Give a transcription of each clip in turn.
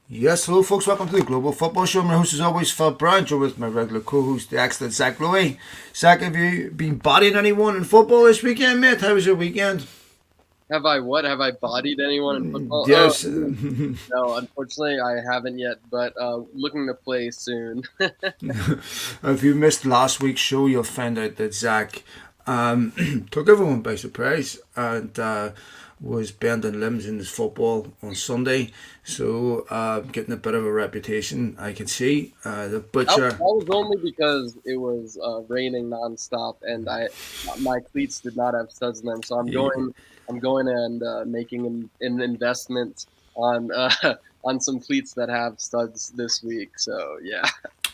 Yes, hello folks, welcome to the Global Football Show. My host is always Phil Brown, joined with my regular co-host, the excellent Zach Lowy. Zach, have you been bodying anyone in football this weekend, mate? How was your weekend? Have I what? Have I bodied anyone in football? Oh, Yes. no, unfortunately I haven't yet, but looking to play soon. If you missed last week's show, you'll find out that Zach took everyone by surprise and was bending limbs in his football on Sunday. So, getting a bit of a reputation, I can see. The That butcher. was only because it was raining nonstop, and my cleats did not have studs in them. So I'm going and making an investment on on some cleats that have studs this week. So yeah.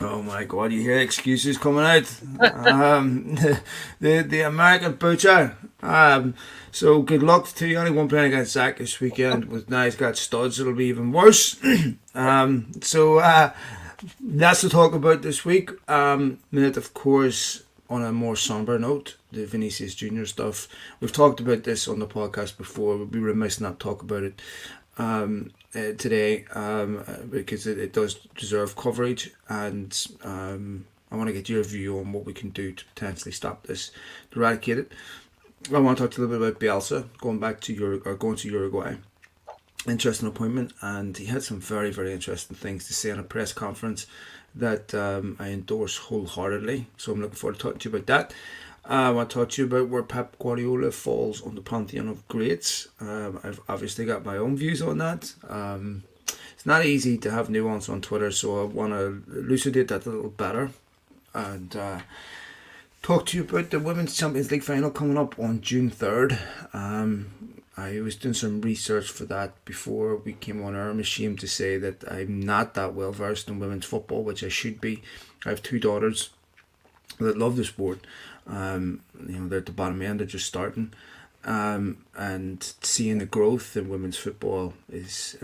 Oh my God! You hear excuses coming out. Um, the American butcher. So good luck to anyone playing against Zach this weekend. With now he's got studs, it'll be even worse. So that's to talk about this week. Minute, of course, on a more somber note, the Vinicius Junior stuff. We've talked about this on the podcast before. We'd be remiss not to talk about it today because it does deserve coverage, and I want to get your view on what we can do to potentially stop this, to eradicate it. I want to talk a little bit about Bielsa going to Uruguay. Interesting appointment, and he had some very, very interesting things to say in a press conference that I endorse wholeheartedly. So I'm looking forward to talking to you about that. I want to talk to you about where Pep Guardiola falls on the pantheon of greats. I've obviously got my own views on that. It's not easy to have nuance on Twitter, so I want to elucidate that a little better and talk to you about the Women's Champions League final coming up on June 3rd. I was doing some research for that before we came on air. I'm ashamed to say that I'm not that well versed in women's football, which I should be. I have two daughters that love the sport. They're at the bottom end, they're just starting. And seeing the growth in women's football is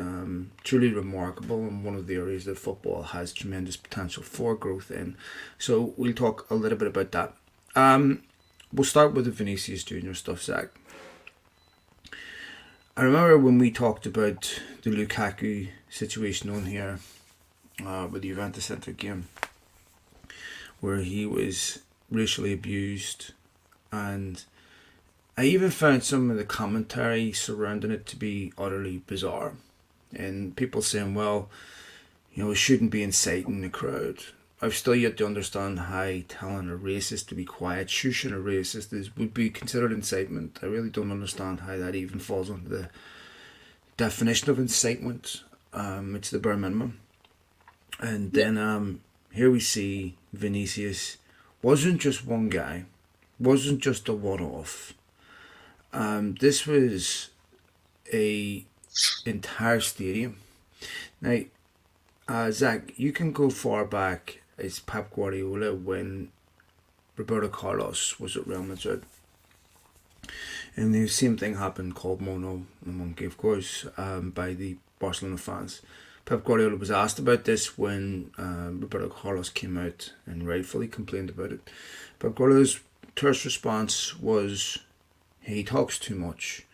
truly remarkable, and one of the areas that football has tremendous potential for growth in. So we'll talk a little bit about that. We'll start with the Vinicius Junior stuff, Zach. I remember when we talked about the Lukaku situation on here with the Juventus Centre game, where he was racially abused, and I even found some of the commentary surrounding it to be utterly bizarre. And people saying, well, it shouldn't be inciting the crowd. I've still yet to understand how telling a racist to be quiet, shushing a racist would be considered incitement. I really don't understand how that even falls under the definition of incitement. It's the bare minimum. And Yeah. then here we see Vinicius wasn't just one guy, wasn't just a one-off. This was a entire stadium. Now, Zach, you can go far back as Pep Guardiola when Roberto Carlos was at Real Madrid. And the same thing happened called Mono, the monkey, of course, by the Barcelona fans. Pep Guardiola was asked about this when Roberto Carlos came out and rightfully complained about it. Pep Guardiola's terse response was, he talks too much.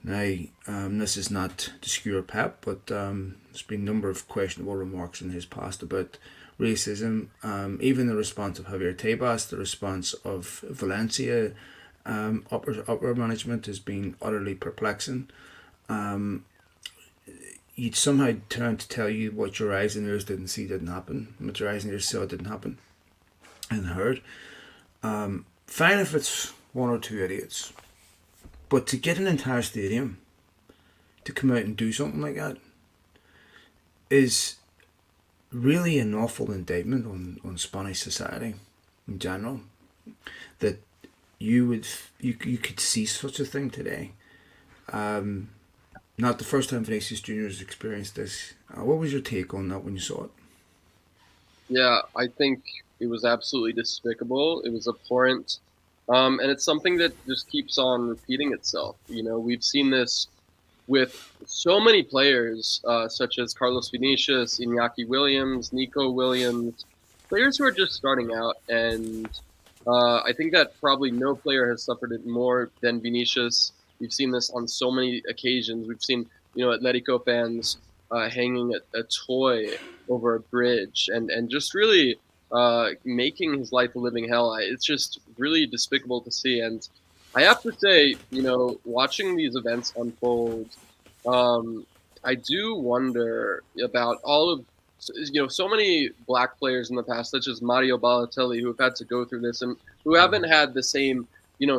Now, this is not to skewer Pep, but there's been a number of questionable remarks in his past about racism. Even the response of Javier Tebas, the response of Valencia, upper management has been utterly perplexing. You'd somehow turn to tell you what your eyes and ears didn't see didn't happen, what your eyes and ears saw didn't happen, and heard. Fine if it's one or two idiots, but to get an entire stadium to come out and do something like that is really an awful indictment on Spanish society in general. That you could see such a thing today. Not the first time Vinicius Junior has experienced this. What was your take on that when you saw it? Yeah, I think it was absolutely despicable. It was abhorrent. And it's something that just keeps on repeating itself. We've seen this with so many players, such as Carlos Vinicius, Iñaki Williams, Nico Williams, players who are just starting out. And I think that probably no player has suffered it more than Vinicius. We've seen this on so many occasions. We've seen, Atletico fans hanging a toy over a bridge, and just really making his life a living hell. It's just really despicable to see. And I have to say, watching these events unfold, um, I do wonder about all of so many black players in the past, such as Mario Balotelli, who have had to go through this and who haven't had the same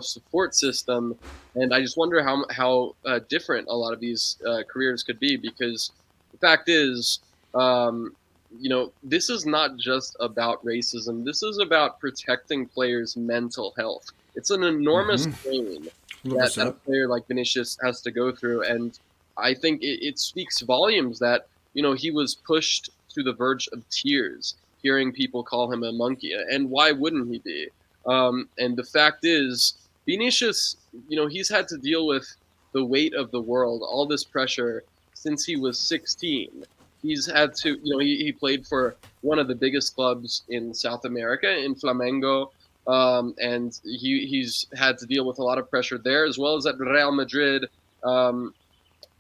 support system. And I just wonder how different a lot of these careers could be, because the fact is, um, this is not just about racism. This is about protecting players' mental health. It's an enormous Mm-hmm. strain that a 100%. player like Vinicius has to go through, and I think it speaks volumes that he was pushed to the verge of tears hearing people call him a monkey, and why wouldn't he be? And the fact is, Vinicius, he's had to deal with the weight of the world, all this pressure since he was 16. He's had to, he played for one of the biggest clubs in South America, in Flamengo, and he's had to deal with a lot of pressure there, as well as at Real Madrid. Um,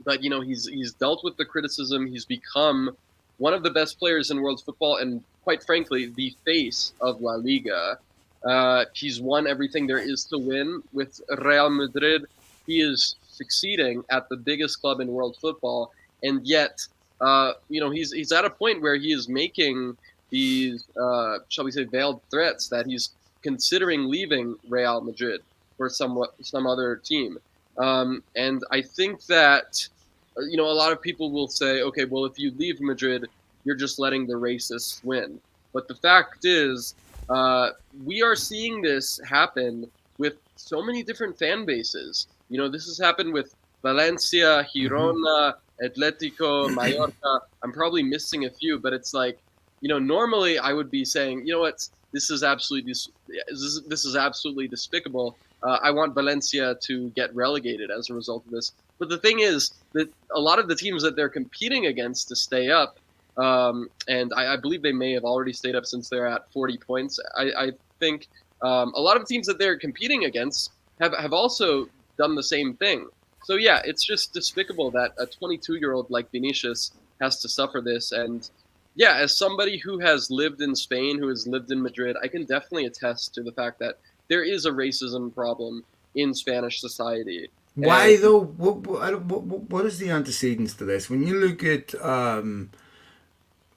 but he's dealt with the criticism. He's become one of the best players in world football, and quite frankly, the face of La Liga. He's won everything there is to win with Real Madrid. He is succeeding at the biggest club in world football, and yet, he's at a point where he is making these, shall we say, veiled threats that he's considering leaving Real Madrid for some other team. And I think that a lot of people will say, okay, well, if you leave Madrid, you're just letting the racists win. But the fact is, we are seeing this happen with so many different fan bases. This has happened with Valencia, Mm-hmm. Girona, Atletico, Mallorca. I'm probably missing a few, but it's like, normally I would be saying, you know what, this is absolutely despicable. I want Valencia to get relegated as a result of this. But the thing is that a lot of the teams that they're competing against to stay up, and I believe they may have already stayed up since they're at 40 points. I think a lot of teams that they're competing against have also done the same thing. So yeah, it's just despicable that a 22-year-old like Vinicius has to suffer this. And yeah, as somebody who has lived in Spain, who has lived in Madrid, I can definitely attest to the fact that there is a racism problem in Spanish society. And Why though? What is the antecedents to this? When you look at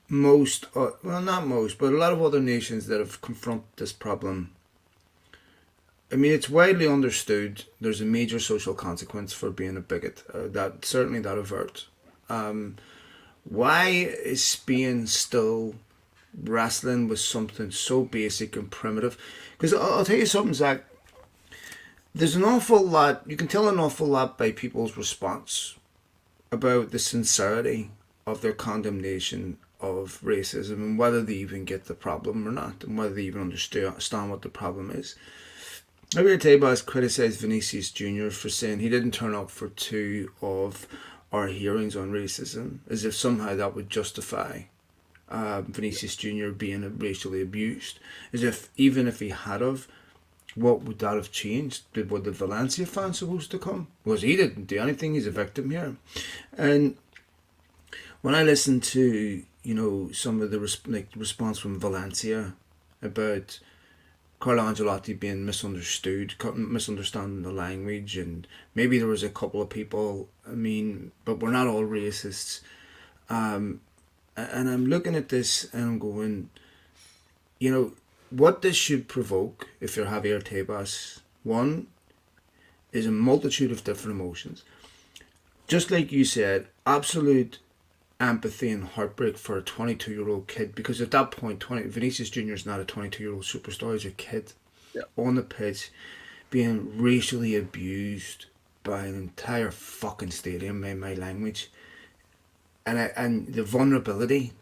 most, well, not most, but a lot of other nations that have confronted this problem, I mean, it's widely understood there's a major social consequence for being a bigot. That certainly that avert. Um, why is Spain still wrestling with something so basic and primitive? Because I'll tell you something, Zach. There's an awful lot. You can tell an awful lot by people's response about the sincerity of their condemnation of racism and whether they even get the problem or not, and whether they even understand what the problem is. Javier Tebas criticised Vinicius Jr. for saying he didn't turn up for two of our hearings on racism, as if somehow that would justify Vinicius Jr. being racially abused, as if even if he had of, what would that have changed? Were the Valencia fans supposed to come? Was he didn't do anything? He's a victim here, and when I listen to some of the response from Valencia about Carlo Ancelotti being misunderstood, misunderstanding the language, and maybe there was a couple of people. I mean, but we're not all racists. Um, and I'm looking at this and I'm going, what this should provoke if you're Javier Tebas. One is a multitude of different emotions. Just like you said, absolute empathy and heartbreak for a 22-year-old kid, because at that point, Vinicius Jr. is not a 22-year-old superstar. He's a kid yeah, on the pitch being racially abused by an entire fucking stadium, in my language, and the vulnerability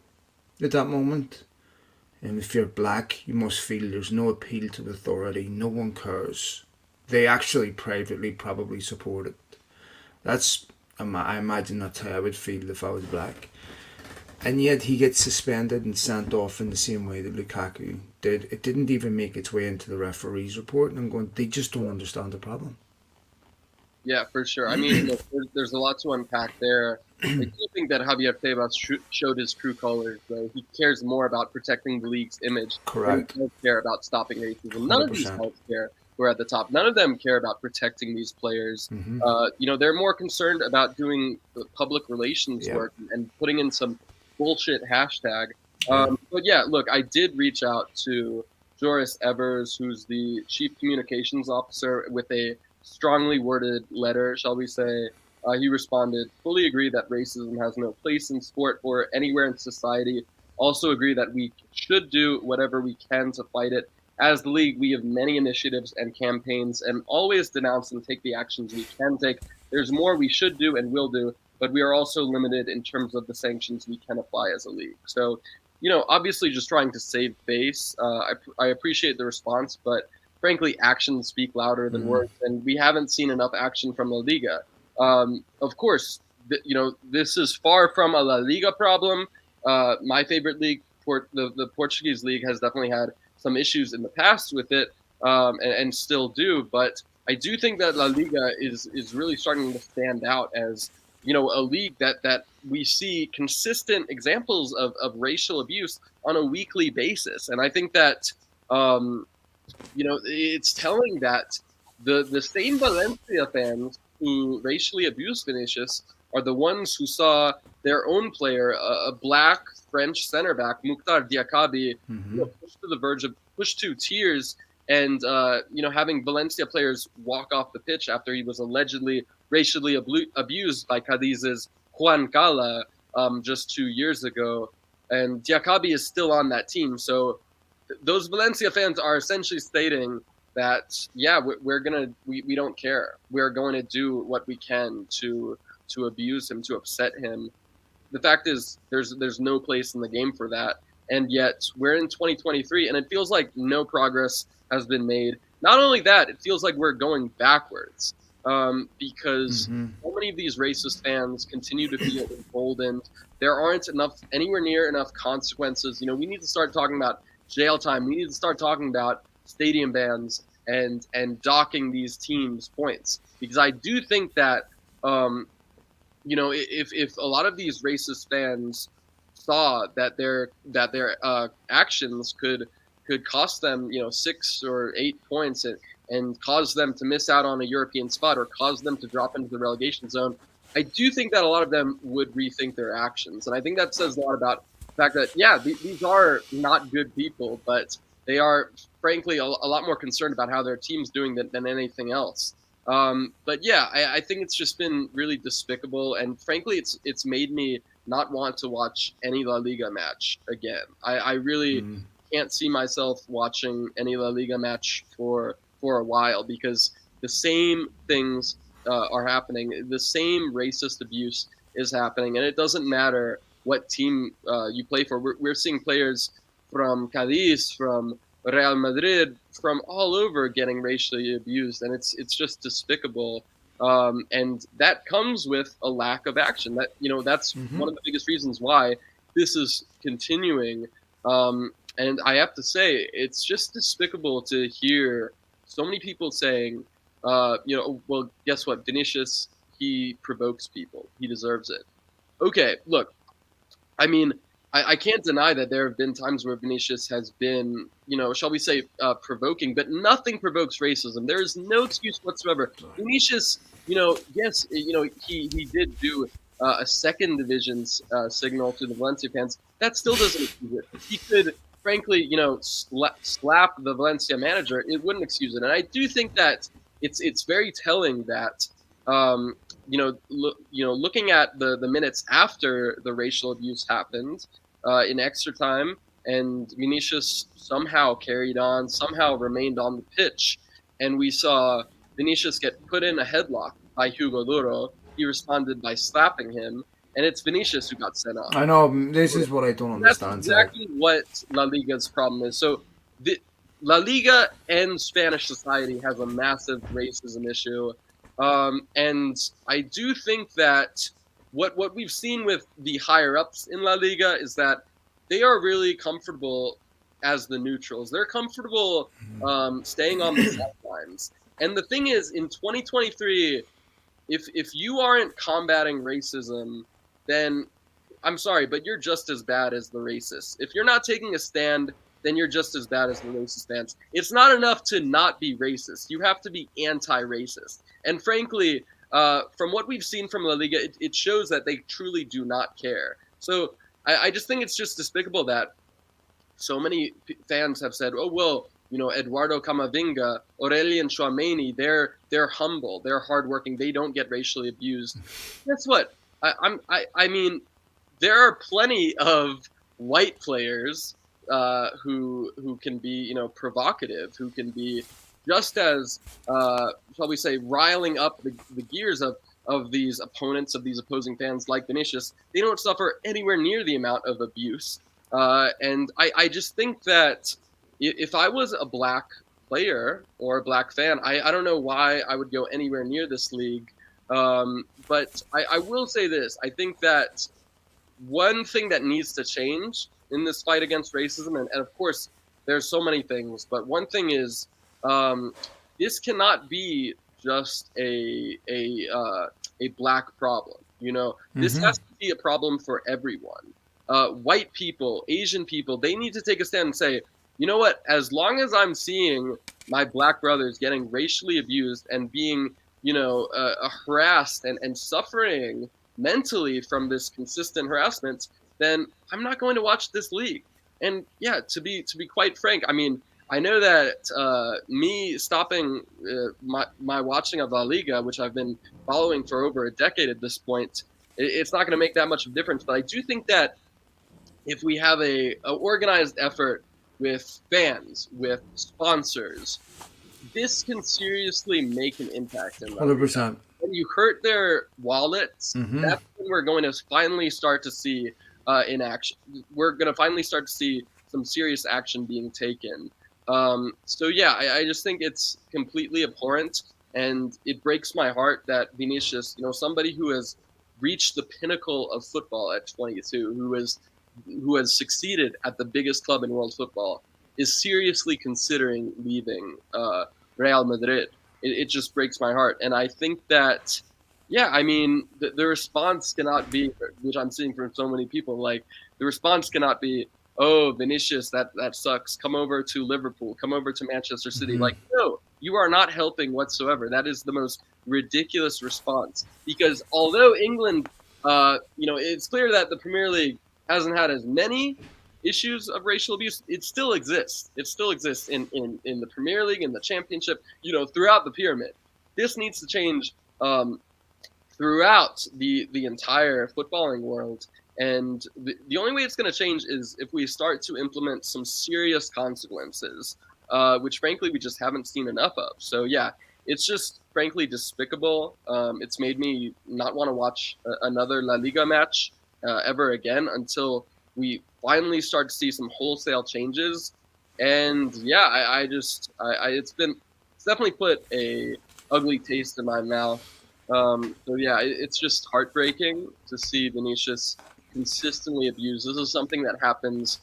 at that moment. And if you're black, you must feel there's no appeal to authority. No one cares. They actually privately probably support it. That's I imagine that's how I would feel if I was black. And yet he gets suspended and sent off in the same way that Lukaku did. It didn't even make its way into the referee's report. And I'm going, they just don't understand the problem. yeah, for sure. I mean, look, there's a lot to unpack there. I do think that Javier Tebas showed his true colors, though. He cares more about protecting the league's image than Correct. he does care about stopping racism. None of these 100%. guys care who are at the top. None of them care about protecting these players. Mm-hmm. They're more concerned about doing the public relations Yep. work and putting in some bullshit hashtag. Yeah. But yeah, look, I did reach out to Joris Evers, who's the chief communications officer, with a strongly worded letter, shall we say. He responded, fully agree that racism has no place in sport or anywhere in society. Also agree that we should do whatever we can to fight it. As the league, we have many initiatives and campaigns and always denounce and take the actions we can take. There's more we should do and will do, but we are also limited in terms of the sanctions we can apply as a league. So, obviously just trying to save face. I appreciate the response, but frankly, actions speak louder than words, and we haven't seen enough action from La Liga. Of course, this is far from a La Liga problem. My favorite league, the Portuguese league, has definitely had some issues in the past with it, and still do. But I do think that La Liga is really starting to stand out as a league that we see consistent examples of racial abuse on a weekly basis, and I think that it's telling that the same Valencia fans who racially abused Vinicius are the ones who saw their own player, a black French center back, Mukhtar Diakabi, pushed to the verge of pushed to tears, and having Valencia players walk off the pitch after he was allegedly racially abused by Cadiz's Juan Cala just 2 years ago. And Diakabi is still on that team, so those Valencia fans are essentially stating that we don't care. We're going to do what we can to abuse him, to upset him. The fact is, there's no place in the game for that, and yet we're in 2023, and it feels like no progress has been made. Not only that, it feels like we're going backwards because so many of these racist fans continue to feel emboldened. There aren't anywhere near enough consequences. We need to start talking about jail time. We need to start talking about stadium bans and docking these teams points, because I do think that if a lot of these racist fans saw that their actions could cost them 6 or 8 points and cause them to miss out on a European spot or cause them to drop into the relegation zone, I do think that a lot of them would rethink their actions, and I think that says a lot about the fact that these are not good people, but they are frankly a lot more concerned about how their team's doing than anything else. But yeah, I think it's just been really despicable, and frankly, it's made me not want to watch any La Liga match again. I really can't see myself watching any La Liga match for a while, because the same things are happening. The same racist abuse is happening, and it doesn't matter what team you play for. We're seeing players from Cadiz, from Real Madrid, from all over getting racially abused, and it's just despicable. And that comes with a lack of action. That's one of the biggest reasons why this is continuing. And I have to say, it's just despicable to hear so many people saying, well, guess what? Vinicius, he provokes people. He deserves it. Okay, look, I mean, I can't deny that there have been times where Vinicius has been, shall we say, provoking, but nothing provokes racism. There is no excuse whatsoever. Vinicius, yes, he did do a second division signal to the Valencia fans. That still doesn't excuse it. He could, frankly, slap the Valencia manager. It wouldn't excuse it. And I do think that it's very telling that, looking at the minutes after the racial abuse happened in extra time, and Vinicius somehow carried on, somehow remained on the pitch, and we saw Vinicius get put in a headlock by Hugo Duro. He responded by slapping him, and it's Vinicius who got sent off. I know, this is what I don't That's understand. exactly what La Liga's problem is. So La Liga and Spanish society has a massive racism issue. And I do think that what we've seen with the higher ups in La Liga is that they are really comfortable as the neutrals. They're comfortable staying on the sidelines. And the thing is, in 2023, if you aren't combating racism, then I'm sorry, but you're just as bad as the racists. If you're not taking a stand, then you're just as bad as the racist fans. It's not enough to not be racist. You have to be anti-racist. And frankly, from what we've seen from La Liga, it shows that they truly do not care. So I just think it's just despicable that so many fans have said, "Oh well, Eduardo Camavinga, Aurelian Chouameni, they're humble, they're hardworking, they don't get racially abused." Guess what? I mean, there are plenty of white players who can be provocative, who can be just as shall we say riling up the gears of these opponents, of these opposing fans like Vinicius. They don't suffer anywhere near the amount of abuse. And I just think that if I was a black player or a black fan, I don't know why I would go anywhere near this league. But I will say this. I think that one thing that needs to change in this fight against racism, and of course, there's so many things, but one thing is this cannot be just a black problem. This has to be a problem for everyone. White people, Asian people, they need to take a stand and say, you know what, as long as I'm seeing my black brothers getting racially abused and being, harassed and suffering mentally from this consistent harassment, then I'm not going to watch this league. And yeah, to be quite frank, I mean, I know that me stopping my watching of La Liga, which I've been following for over a decade at this point, it's not going to make that much of a difference. But I do think that if we have a organized effort with fans, with sponsors, this can seriously make an impact in La Liga. 100%. When you hurt their wallets, that's when we're going to finally start to see in action. We're going to finally start to see some serious action being taken. So yeah, I just think it's completely abhorrent, and it breaks my heart that Vinicius, somebody who has reached the pinnacle of football at 22, who has succeeded at the biggest club in world football, is seriously considering leaving Real Madrid. It just breaks my heart. And I think that, yeah, I mean, the response cannot be, which I'm seeing from so many people, like, the response cannot be, oh, Vinicius, that sucks. Come over to Liverpool. Come over to Manchester City. Like, no, you are not helping whatsoever. That is the most ridiculous response. Because although England, it's clear that the Premier League hasn't had as many issues of racial abuse, it still exists. It still exists in the Premier League, in the Championship, throughout the pyramid. This needs to change throughout the entire footballing world. And the only way it's going to change is if we start to implement some serious consequences, which frankly we just haven't seen enough of. So yeah, it's just frankly despicable. It's made me not want to watch another La Liga match ever again until we finally start to see some wholesale changes. And yeah, it's definitely put a ugly taste in my mouth. So yeah, it's just heartbreaking to see Vinicius consistently abused. This is something that happens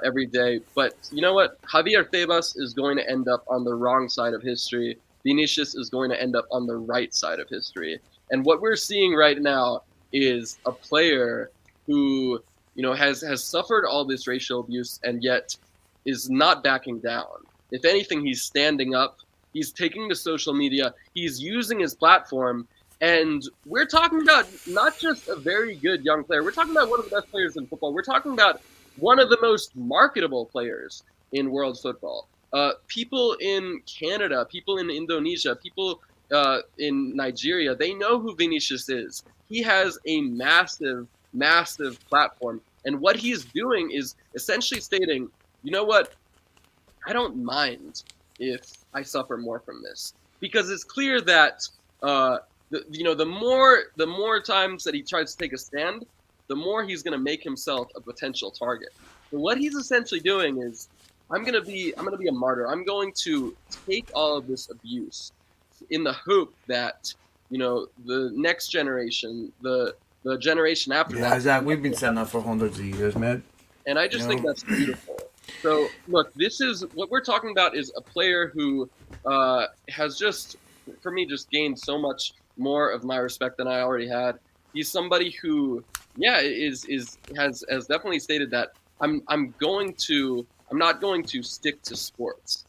every day. But you know what? Javier Tebas is going to end up on the wrong side of history. Vinicius is going to end up on the right side of history. And what we're seeing right now is a player who has suffered all this racial abuse and yet is not backing down. If anything, he's standing up. He's taking to social media. He's using his platform. And we're talking about not just a very good young player. We're talking about one of the best players in football. We're talking about one of the most marketable players in world football. People in Canada, people in Indonesia, people in Nigeria, they know who Vinicius is. He has a massive, massive platform. And what he's doing is essentially stating, you know what, I don't mind if I suffer more from this. Because it's clear that the more times that he tries to take a stand, the more he's going to make himself a potential target. So what he's essentially doing is, I'm going to be a martyr. I'm going to take all of this abuse in the hope that the next generation, the generation after that. Yeah, Zach, we've been saying that for hundreds of years, man. And I just think that's beautiful. So look, this is what we're talking about is a player who has just, for me, just gained so much more of my respect than I already had. He's somebody who yeah, is has definitely stated that I'm not going to stick to sports.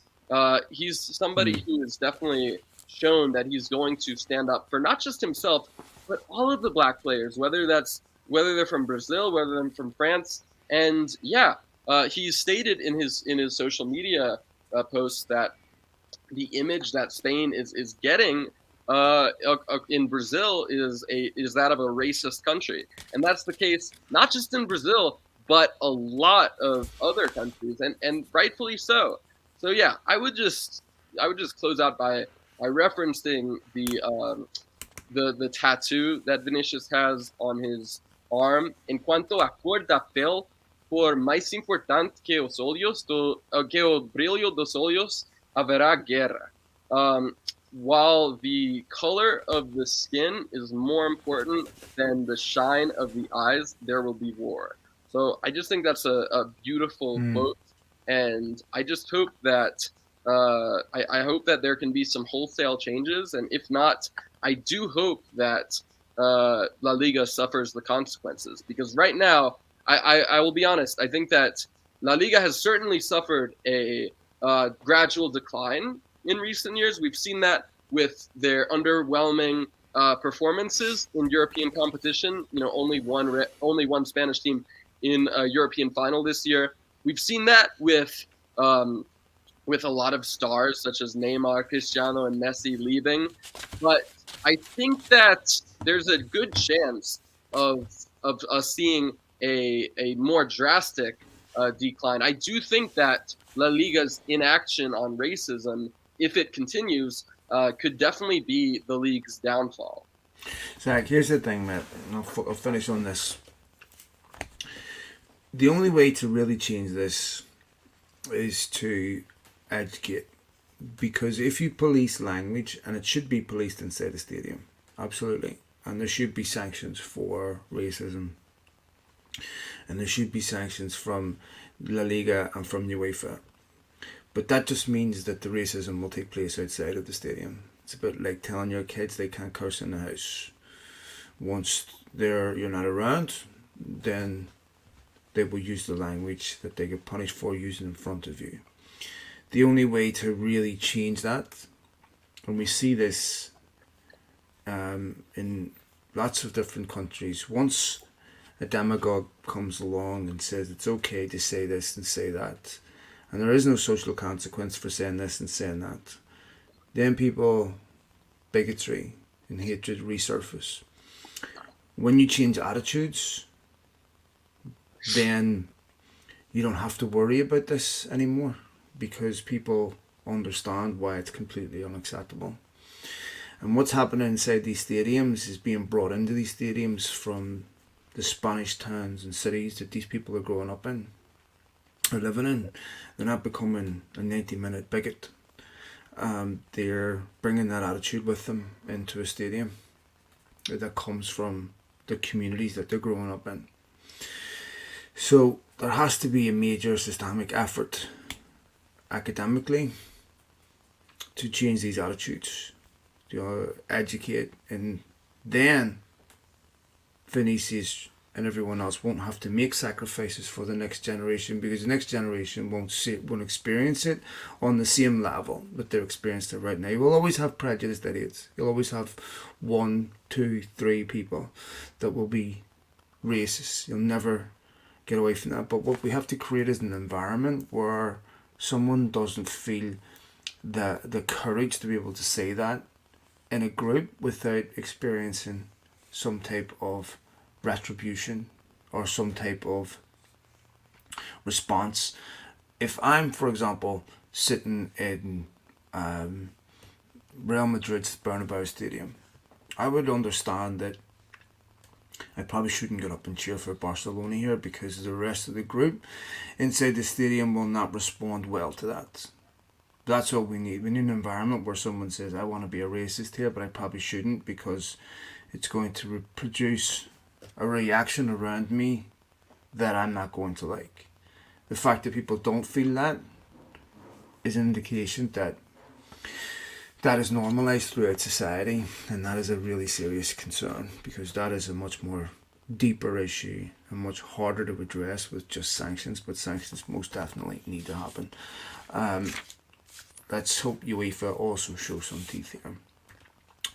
He's somebody Mm. who has definitely shown that he's going to stand up for not just himself but all of the black players, whether they're from Brazil, whether they're from France, and yeah, he's stated in his social media posts that the image that Spain is getting in Brazil is that of a racist country, and that's the case not just in Brazil but a lot of other countries, and rightfully so. So yeah, I would just close out by referencing the tattoo that Vinicius has on his arm. En cuanto a cor da pele, por mais importante que os olhos que o brilho dos olhos, haverá guerra. While the color of the skin is more important than the shine of the eyes, there will be war. So I just think that's a beautiful Mm. quote, and I just hope that I hope that there can be some wholesale changes, and if not, I do hope that La Liga suffers the consequences because right now, I will be honest, I think that La Liga has certainly suffered a gradual decline in recent years. We've seen that with their underwhelming performances in European competition. You know, only one Spanish team in a European final this year. We've seen that um, with a lot of stars such as Neymar, Cristiano, and Messi leaving. But I think that there's a good chance of us seeing a more drastic decline. I do think that La Liga's inaction on racism, if it continues, could definitely be the league's downfall. Zach, here's the thing, mate. I'll finish on this. The only way to really change this is to educate. Because if you police language, and it should be policed inside the stadium, absolutely, and there should be sanctions for racism, and there should be sanctions from La Liga and from UEFA. But that just means that the racism will take place outside of the stadium. It's a bit like telling your kids they can't curse in the house. Once you're not around, then they will use the language that they get punished for using in front of you. The only way to really change that, and we see this in lots of different countries, once a demagogue comes along and says it's okay to say this and say that, and there is no social consequence for saying this and saying that, then bigotry and hatred resurface. When you change attitudes, then you don't have to worry about this anymore because people understand why it's completely unacceptable. And what's happening inside these stadiums is being brought into these stadiums from the Spanish towns and cities that these people are growing up in or living in. They're not becoming a 90-minute bigot. They're bringing that attitude with them into a stadium that comes from the communities that they're growing up in. So there has to be a major systemic effort academically to change these attitudes, to educate, and then Vinicius and everyone else won't have to make sacrifices for the next generation because the next generation won't experience it on the same level that they're experiencing it right now. You will always have prejudiced idiots. You'll always have 1, 2, 3 people that will be racist. You'll never get away from that. But what we have to create is an environment where someone doesn't feel the courage to be able to say that in a group without experiencing some type of retribution or some type of response. If I'm, for example, sitting in Real Madrid's Bernabeu Stadium, I would understand that I probably shouldn't get up and cheer for Barcelona here because the rest of the group inside the stadium will not respond well to that. That's what we need. We need an environment where someone says, I want to be a racist here, but I probably shouldn't because it's going to produce a reaction around me that I'm not going to like. The fact that people don't feel that is an indication that that is normalized throughout society, and that is a really serious concern because that is a much more deeper issue and much harder to address with just sanctions, but sanctions most definitely need to happen. Um, let's hope UEFA also shows some teeth here.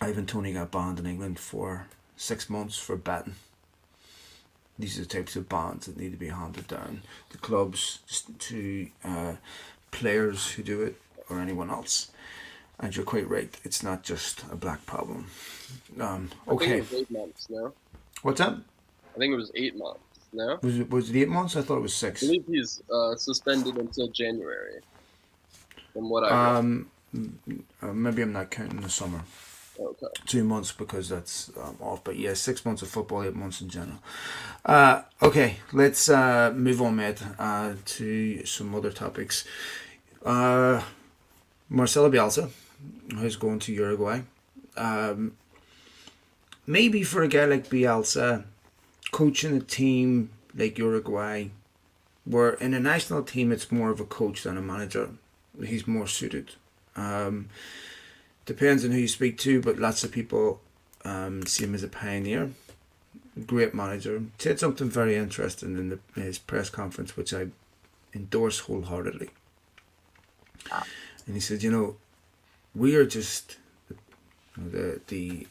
Ivan Toney got banned in England for 6 months for betting. These are the types of bans that need to be handed down to clubs, to players who do it, or anyone else. And you're quite right, it's not just a black problem. I think Okay. it was 8 months. No, What's that? I think it was 8 months. No, Was it 8 months? I thought it was I six. believe he's suspended until January, from what I read. Um, Maybe I'm not counting the summer. Okay. 2 months because that's off. But yeah, 6 months of football, 8 months in general. Okay, let's move on, mate, to some other topics. Marcelo Bielsa, who's going to Uruguay. Um, Maybe for a guy like Bielsa, coaching a team like Uruguay, where in a national team it's more of a coach than a manager, he's more suited. Um, Depends on who you speak to, but lots of people see him as a pioneer, great manager. Said something very interesting in his press conference, which I endorse wholeheartedly. And he said, we are just the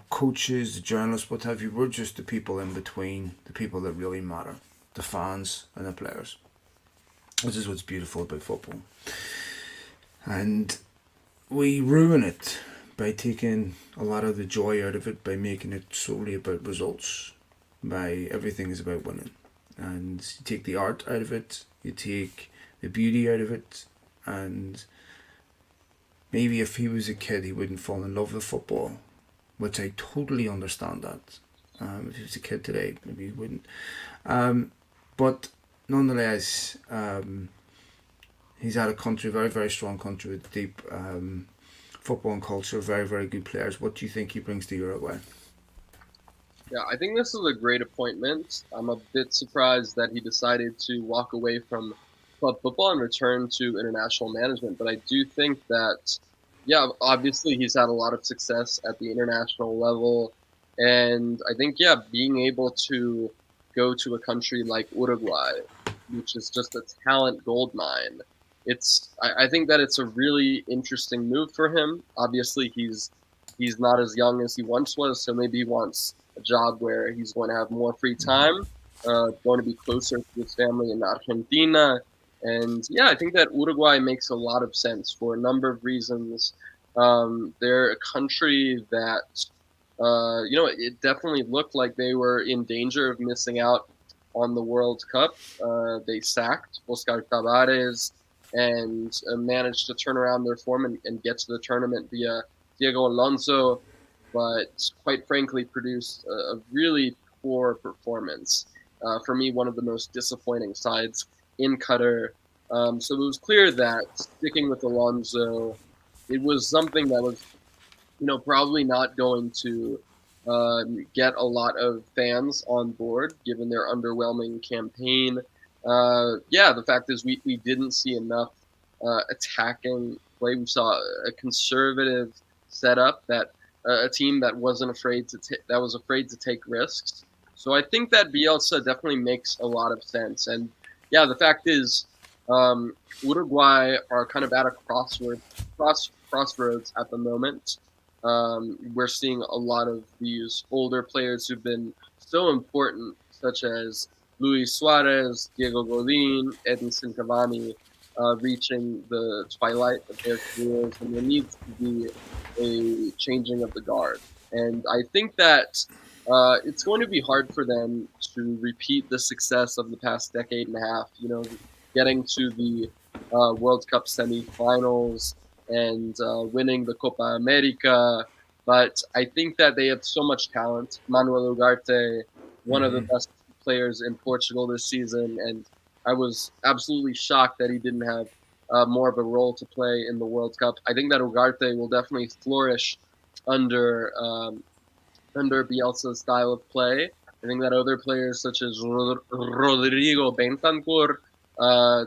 coaches, the journalists, what have you. We're just the people in between, the people that really matter, the fans and the players. This is what's beautiful about football. And we ruin it by taking a lot of the joy out of it, by making it solely about results, by everything is about winning. And you take the art out of it, you take the beauty out of it, and maybe if he was a kid he wouldn't fall in love with football, which I totally understand that. If he was a kid today, maybe he wouldn't. But nonetheless, he's out of country, very, very strong country with deep football and culture, very, very good players. What do you think he brings to Uruguay? Yeah, I think this is a great appointment. I'm a bit surprised that he decided to walk away from club football and return to international management. But I do think that, yeah, obviously he's had a lot of success at the international level. And I think, yeah, being able to go to a country like Uruguay, which is just a talent gold mine, I think that it's a really interesting move for him. Obviously, he's not as young as he once was, so maybe he wants a job where he's going to have more free time, going to be closer to his family in Argentina. And yeah, I think that Uruguay makes a lot of sense for a number of reasons. They're a country that, it definitely looked like they were in danger of missing out on the World Cup. They sacked Oscar Tabares and managed to turn around their form and get to the tournament via Diego Alonso, but quite frankly produced a really poor performance. For me, one of the most disappointing sides in Qatar. So it was clear that sticking with Alonso, it was something that was, probably not going to get a lot of fans on board given their underwhelming campaign. Yeah, the fact is we didn't see enough attacking play. We saw a conservative setup that a team that wasn't afraid that was afraid to take risks. So I think that Bielsa definitely makes a lot of sense. And yeah, the fact is, Uruguay are kind of at a crossroads at the moment. We're seeing a lot of these older players who've been so important, such as Luis Suarez, Diego Godin, Edinson Cavani, reaching the twilight of their careers, and there needs to be a changing of the guard. And I think that it's going to be hard for them to repeat the success of the past decade and a half. Getting to the World Cup semifinals and winning the Copa America. But I think that they have so much talent. Manuel Ugarte, one of the best players in Portugal this season, and I was absolutely shocked that he didn't have more of a role to play in the World Cup. I think that Ugarte will definitely flourish under under Bielsa's style of play. I think that other players such as Rodrigo Bentancur,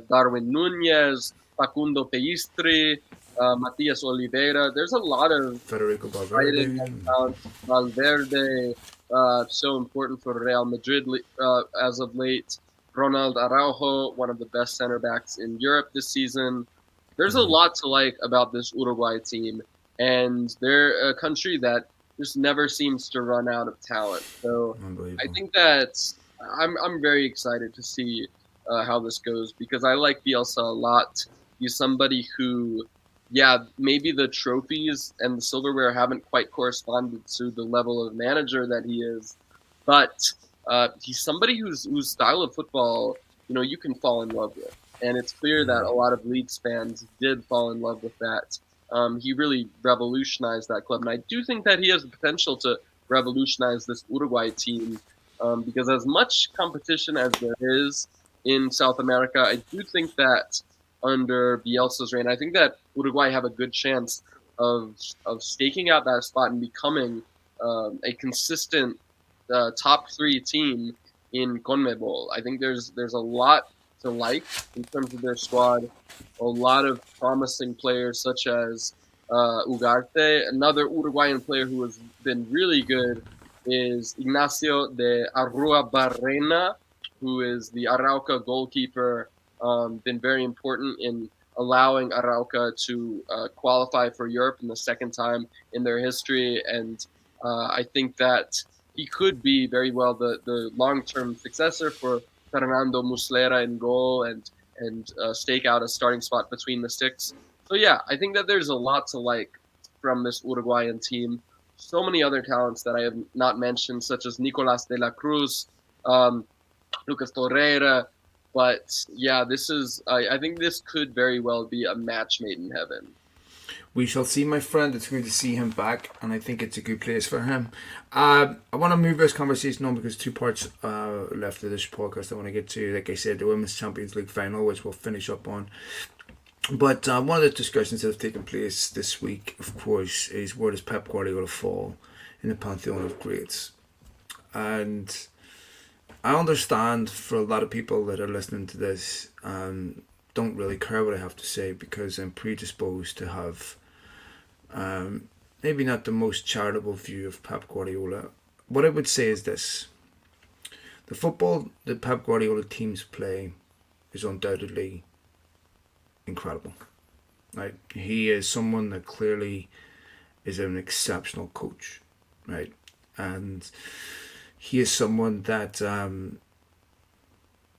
Darwin Nunez, Facundo Peistri, Matias Oliveira. There's a lot of Federico exciting Valverde. young talent. Valverde. so important for Real Madrid as of late. Ronald Araujo, one of the best center backs in Europe this season. There's a lot to like about this Uruguay team, and they're a country that just never seems to run out of talent. So I Unbelievable. think that I'm very excited to see how this goes because I like Bielsa a lot. He's somebody who, yeah, maybe the trophies and the silverware haven't quite corresponded to the level of manager that he is, but he's somebody whose style of football, you can fall in love with, and it's clear that a lot of Leeds fans did fall in love with that. He really revolutionized that club, and I do think that he has the potential to revolutionize this Uruguay team because as much competition as there is in South America, I do think that under Bielsa's reign, I think that Uruguay have a good chance of staking out that spot and becoming a consistent top three team in CONMEBOL. I think there's a lot to like in terms of their squad. A lot of promising players such as Ugarte. Another Uruguayan player who has been really good is Ignacio de Arrua Barrena, who is the Arauca goalkeeper. Been very important in allowing Arauca to qualify for Europe in the second time in their history, and I think that he could be very well the long term successor for Fernando Muslera in goal and stake out a starting spot between the sticks. So yeah, I think that there's a lot to like from this Uruguayan team. So many other talents that I have not mentioned, such as Nicolas de la Cruz, um, Lucas Torreira. But yeah, I think this could very well be a match made in heaven. We shall see, my friend. It's good to see him back, and I think it's a good place for him. I want to move this conversation on because two parts left of this podcast I want to get to. Like I said, the Women's Champions League final, which we'll finish up on. But one of the discussions that have taken place this week, of course, is where does Pep Guardiola fall in the pantheon of greats? And I understand for a lot of people that are listening to this don't really care what I have to say because I'm predisposed to have maybe not the most charitable view of Pep Guardiola. What I would say is this: the football that Pep Guardiola teams play is undoubtedly incredible. Right, he is someone that clearly is an exceptional coach, right, and he is someone that,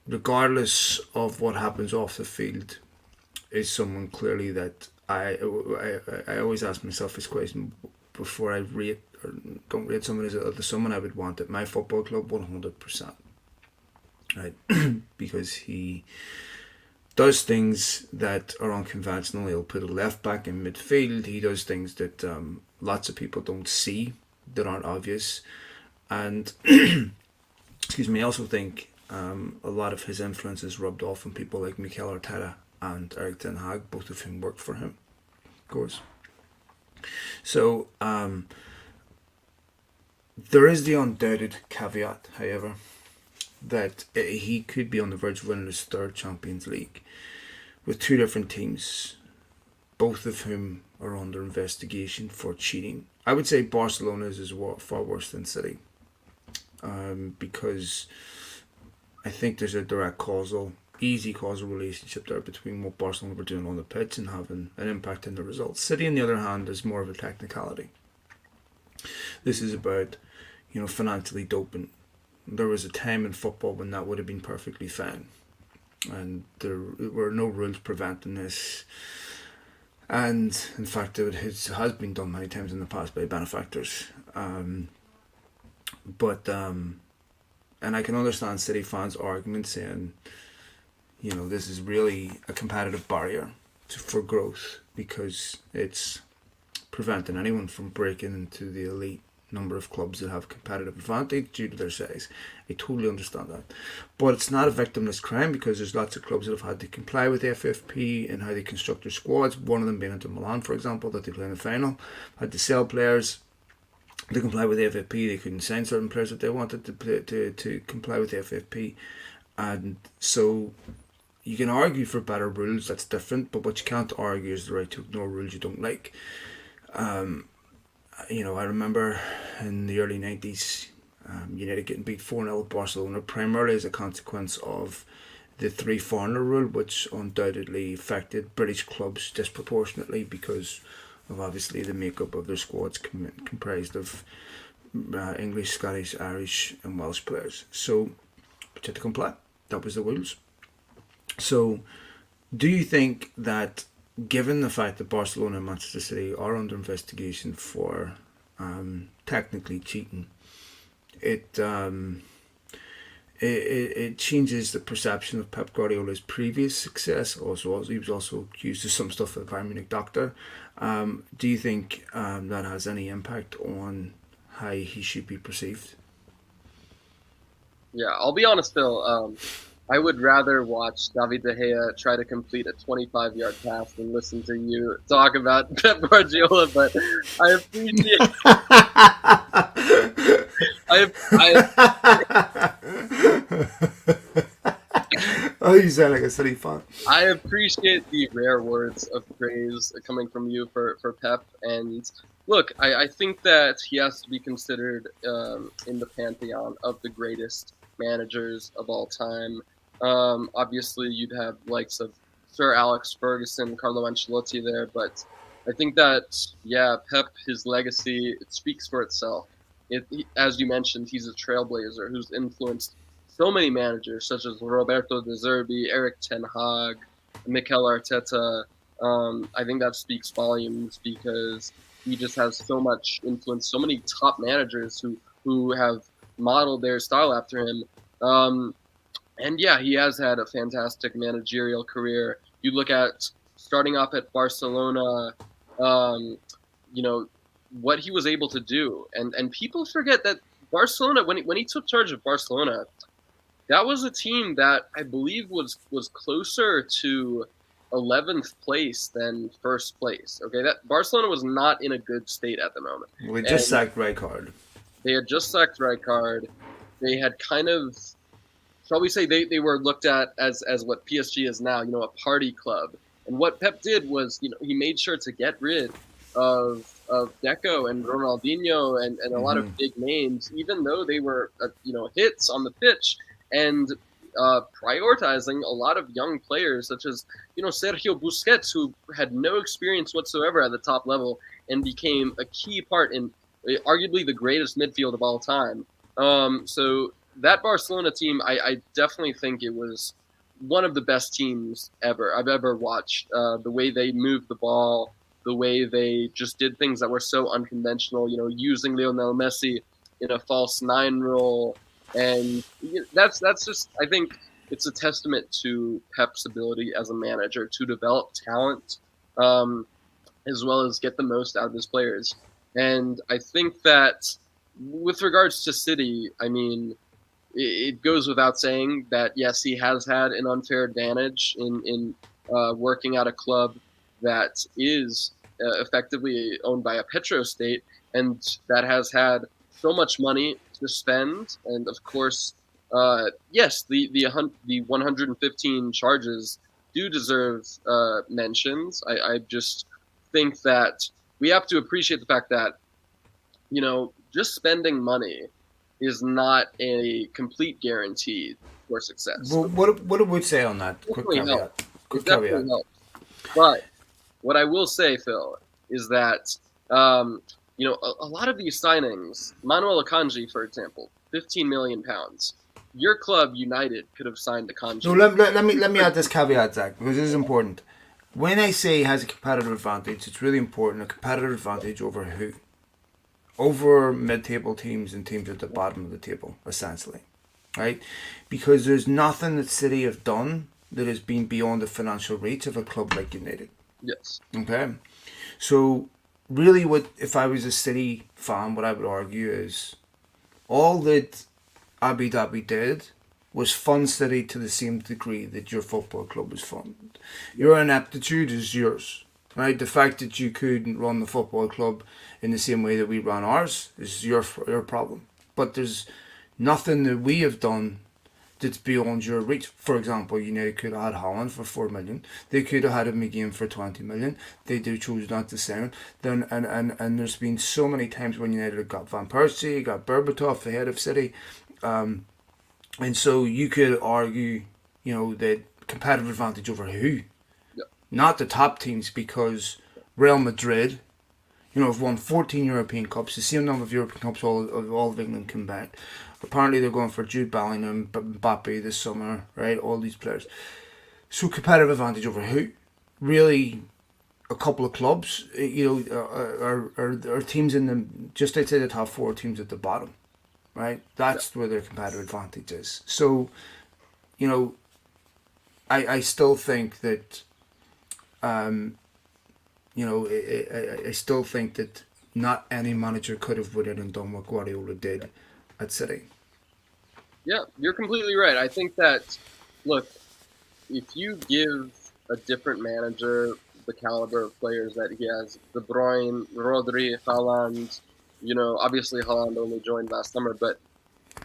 regardless of what happens off the field, is someone clearly that I always ask myself this question before I rate or don't rate someone as someone I would want at my football club 100%, right? Because he does things that are unconventional. He'll put a left back in midfield. He does things that lots of people don't see, that aren't obvious, and excuse me. I also think a lot of his influence is rubbed off on people like Mikel Arteta and Eric Ten Hag, both of whom worked for him, of course. So there is the undoubted caveat, however, that he could be on the verge of winning his third Champions League with two different teams, both of whom are under investigation for cheating. I would say Barcelona's is far worse than City, because I think there's a direct easy causal relationship there between what Barcelona were doing on the pitch and having an impact on the results. City, on the other hand, is more of a technicality. This is about, financially doping. There was a time in football when that would have been perfectly fine, and there were no rules preventing this. And in fact, it has been done many times in the past by benefactors. And I can understand City fans' argument saying, this is really a competitive barrier for growth because it's preventing anyone from breaking into the elite number of clubs that have competitive advantage due to their size. I totally understand that. But it's not a victimless crime because there's lots of clubs that have had to comply with the FFP and how they construct their squads. One of them being Inter Milan, for example, that they play in the final, had to sell players to comply with the FFP. They couldn't sign certain players that they wanted to play, to comply with the FFP. And so you can argue for better rules, that's different, but what you can't argue is the right to ignore rules you don't like. I remember in the early 90s, United getting beat 4-0 at Barcelona, primarily as a consequence of the three foreigner rule, which undoubtedly affected British clubs disproportionately because of obviously the makeup of their squads comprised of English, Scottish, Irish, and Welsh players. So, to comply, that was the rules. So, do you think that, given the fact that Barcelona and Manchester City are under investigation for technically cheating, it changes the perception of Pep Guardiola's previous success? Also, he was also accused of some stuff at the Bayern Munich doctor. Do you think that has any impact on how he should be perceived? Yeah, I'll be honest, Phil. I would rather watch David De Gea try to complete a 25-yard pass than listen to you talk about Pep Guardiola. But I appreciate. Oh, you sound like a City fan. I appreciate the rare words of praise coming from you for Pep. And look, I think that he has to be considered in the pantheon of the greatest managers of all time. Obviously, you'd have likes of Sir Alex Ferguson, Carlo Ancelotti there, but I think that, yeah, Pep, his legacy, it speaks for itself. As you mentioned, he's a trailblazer who's influenced so many managers, such as Roberto De Zerbi, Eric Ten Hag, Mikel Arteta. I think that speaks volumes because he just has so much influence, so many top managers who have modeled their style after him. And yeah, he has had a fantastic managerial career. You look at starting off at Barcelona, you know, what he was able to do. And people forget that Barcelona, when he took charge of Barcelona, that was a team that I believe was closer to 11th place than first place. Okay, that Barcelona was not in a good state at the moment. We just sacked Rijkaard. They had just sacked Rijkaard. They had kind of, shall we say, they were looked at as what PSG is now, a party club. And what Pep did was, he made sure to get rid of Deco and Ronaldinho and a lot of big names, even though they were, hits on the pitch, and prioritizing a lot of young players such as, Sergio Busquets, who had no experience whatsoever at the top level and became a key part in arguably the greatest midfield of all time. So that Barcelona team, I definitely think it was one of the best teams I've ever watched. The way they moved the ball, the way they just did things that were so unconventional, using Lionel Messi in a false nine role. And that's just, I think it's a testament to Pep's ability as a manager to develop talent, as well as get the most out of his players. And I think that with regards to City, I mean, it goes without saying that, yes, he has had an unfair advantage in working at a club that is effectively owned by a petrostate and that has had so much money to spend. And of course, yes, the 115 charges do deserve mentions. I just think that we have to appreciate the fact that, just spending money is not a complete guarantee for success. Well, what would we say on that? Quick caveat. It definitely helps. But what I will say, Phil, is that a lot of these signings, Manuel Akanji, for example, £15 million. Your club, United, could have signed Akanji. No, let me add this caveat, Zach, because this is important. When I say he has a competitive advantage, it's really important. A competitive advantage over who? Over mid-table teams and teams at the bottom of the table, essentially, right? Because there's nothing that City have done that has been beyond the financial reach of a club like United. Yes. Okay. So really, if I was a City fan, what I would argue is all that Abu Dhabi did was fund City to the same degree that your football club was funded. Your ineptitude is yours. Right, the fact that you couldn't run the football club in the same way that we ran ours is your problem. But there's nothing that we have done that's beyond your reach. For example, United could have had Holland for 4 million. They could have had him again for 20 million. They do choose not to sign him. Then and there's been so many times when United have got Van Persie, got Berbatov, the head of City, and so you could argue, that competitive advantage over who, not the top teams, because Real Madrid, have won 14 European Cups, the same number of European Cups all of England combined. Apparently they're going for Jude Bellingham, Mbappe this summer, right? All these players. So competitive advantage over who? Really, a couple of clubs, are teams in the just outside the top 4, teams at the bottom, right? That's where their competitive advantage is. So, I still think that, I still think that not any manager could have went in and done what Guardiola did at City. Yeah, you're completely right. I think that, look, if you give a different manager the caliber of players that he has, De Bruyne, Rodri, Haaland, obviously Haaland only joined last summer, but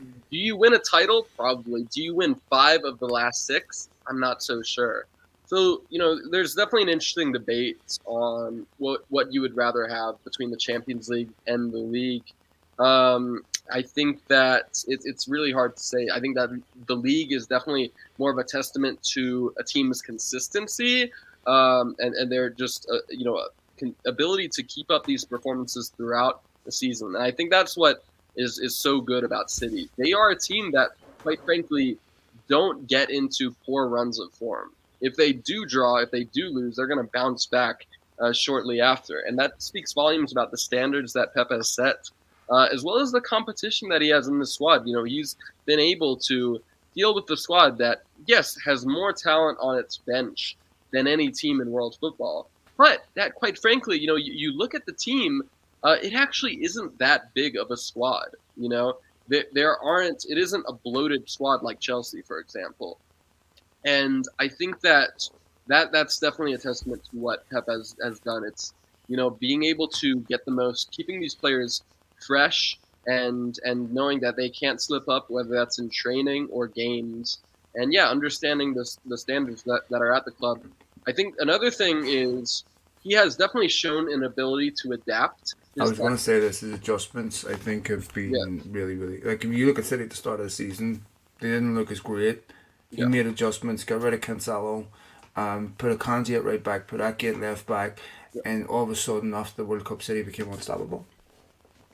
do you win a title? Probably. Do you win 5 of the last 6? I'm not so sure. So, there's definitely an interesting debate on what you would rather have between the Champions League and the league. I think that it's really hard to say. I think that the league is definitely more of a testament to a team's consistency and their just, ability to keep up these performances throughout the season. And I think that's what is so good about City. They are a team that, quite frankly, don't get into poor runs of form. If they do draw, if they do lose, they're going to bounce back shortly after. And that speaks volumes about the standards that Pep has set, as well as the competition that he has in the squad. He's been able to deal with the squad that, yes, has more talent on its bench than any team in world football. But that, quite frankly, you look at the team, it actually isn't that big of a squad. It isn't a bloated squad like Chelsea, for example. And I think that's definitely a testament to what Pep has done. It's, being able to get the most, keeping these players fresh and knowing that they can't slip up, whether that's in training or games. And yeah, understanding the standards that are at the club. I think another thing is he has definitely shown an ability to adapt. I was going to say this, his adjustments, I think, have been really, really... Like, if you look at City at the start of the season, they didn't look as great. He made adjustments, got rid of Cancelo, put Akanji at right back, put Ake at left back, and all of a sudden, after the World Cup, City became unstoppable.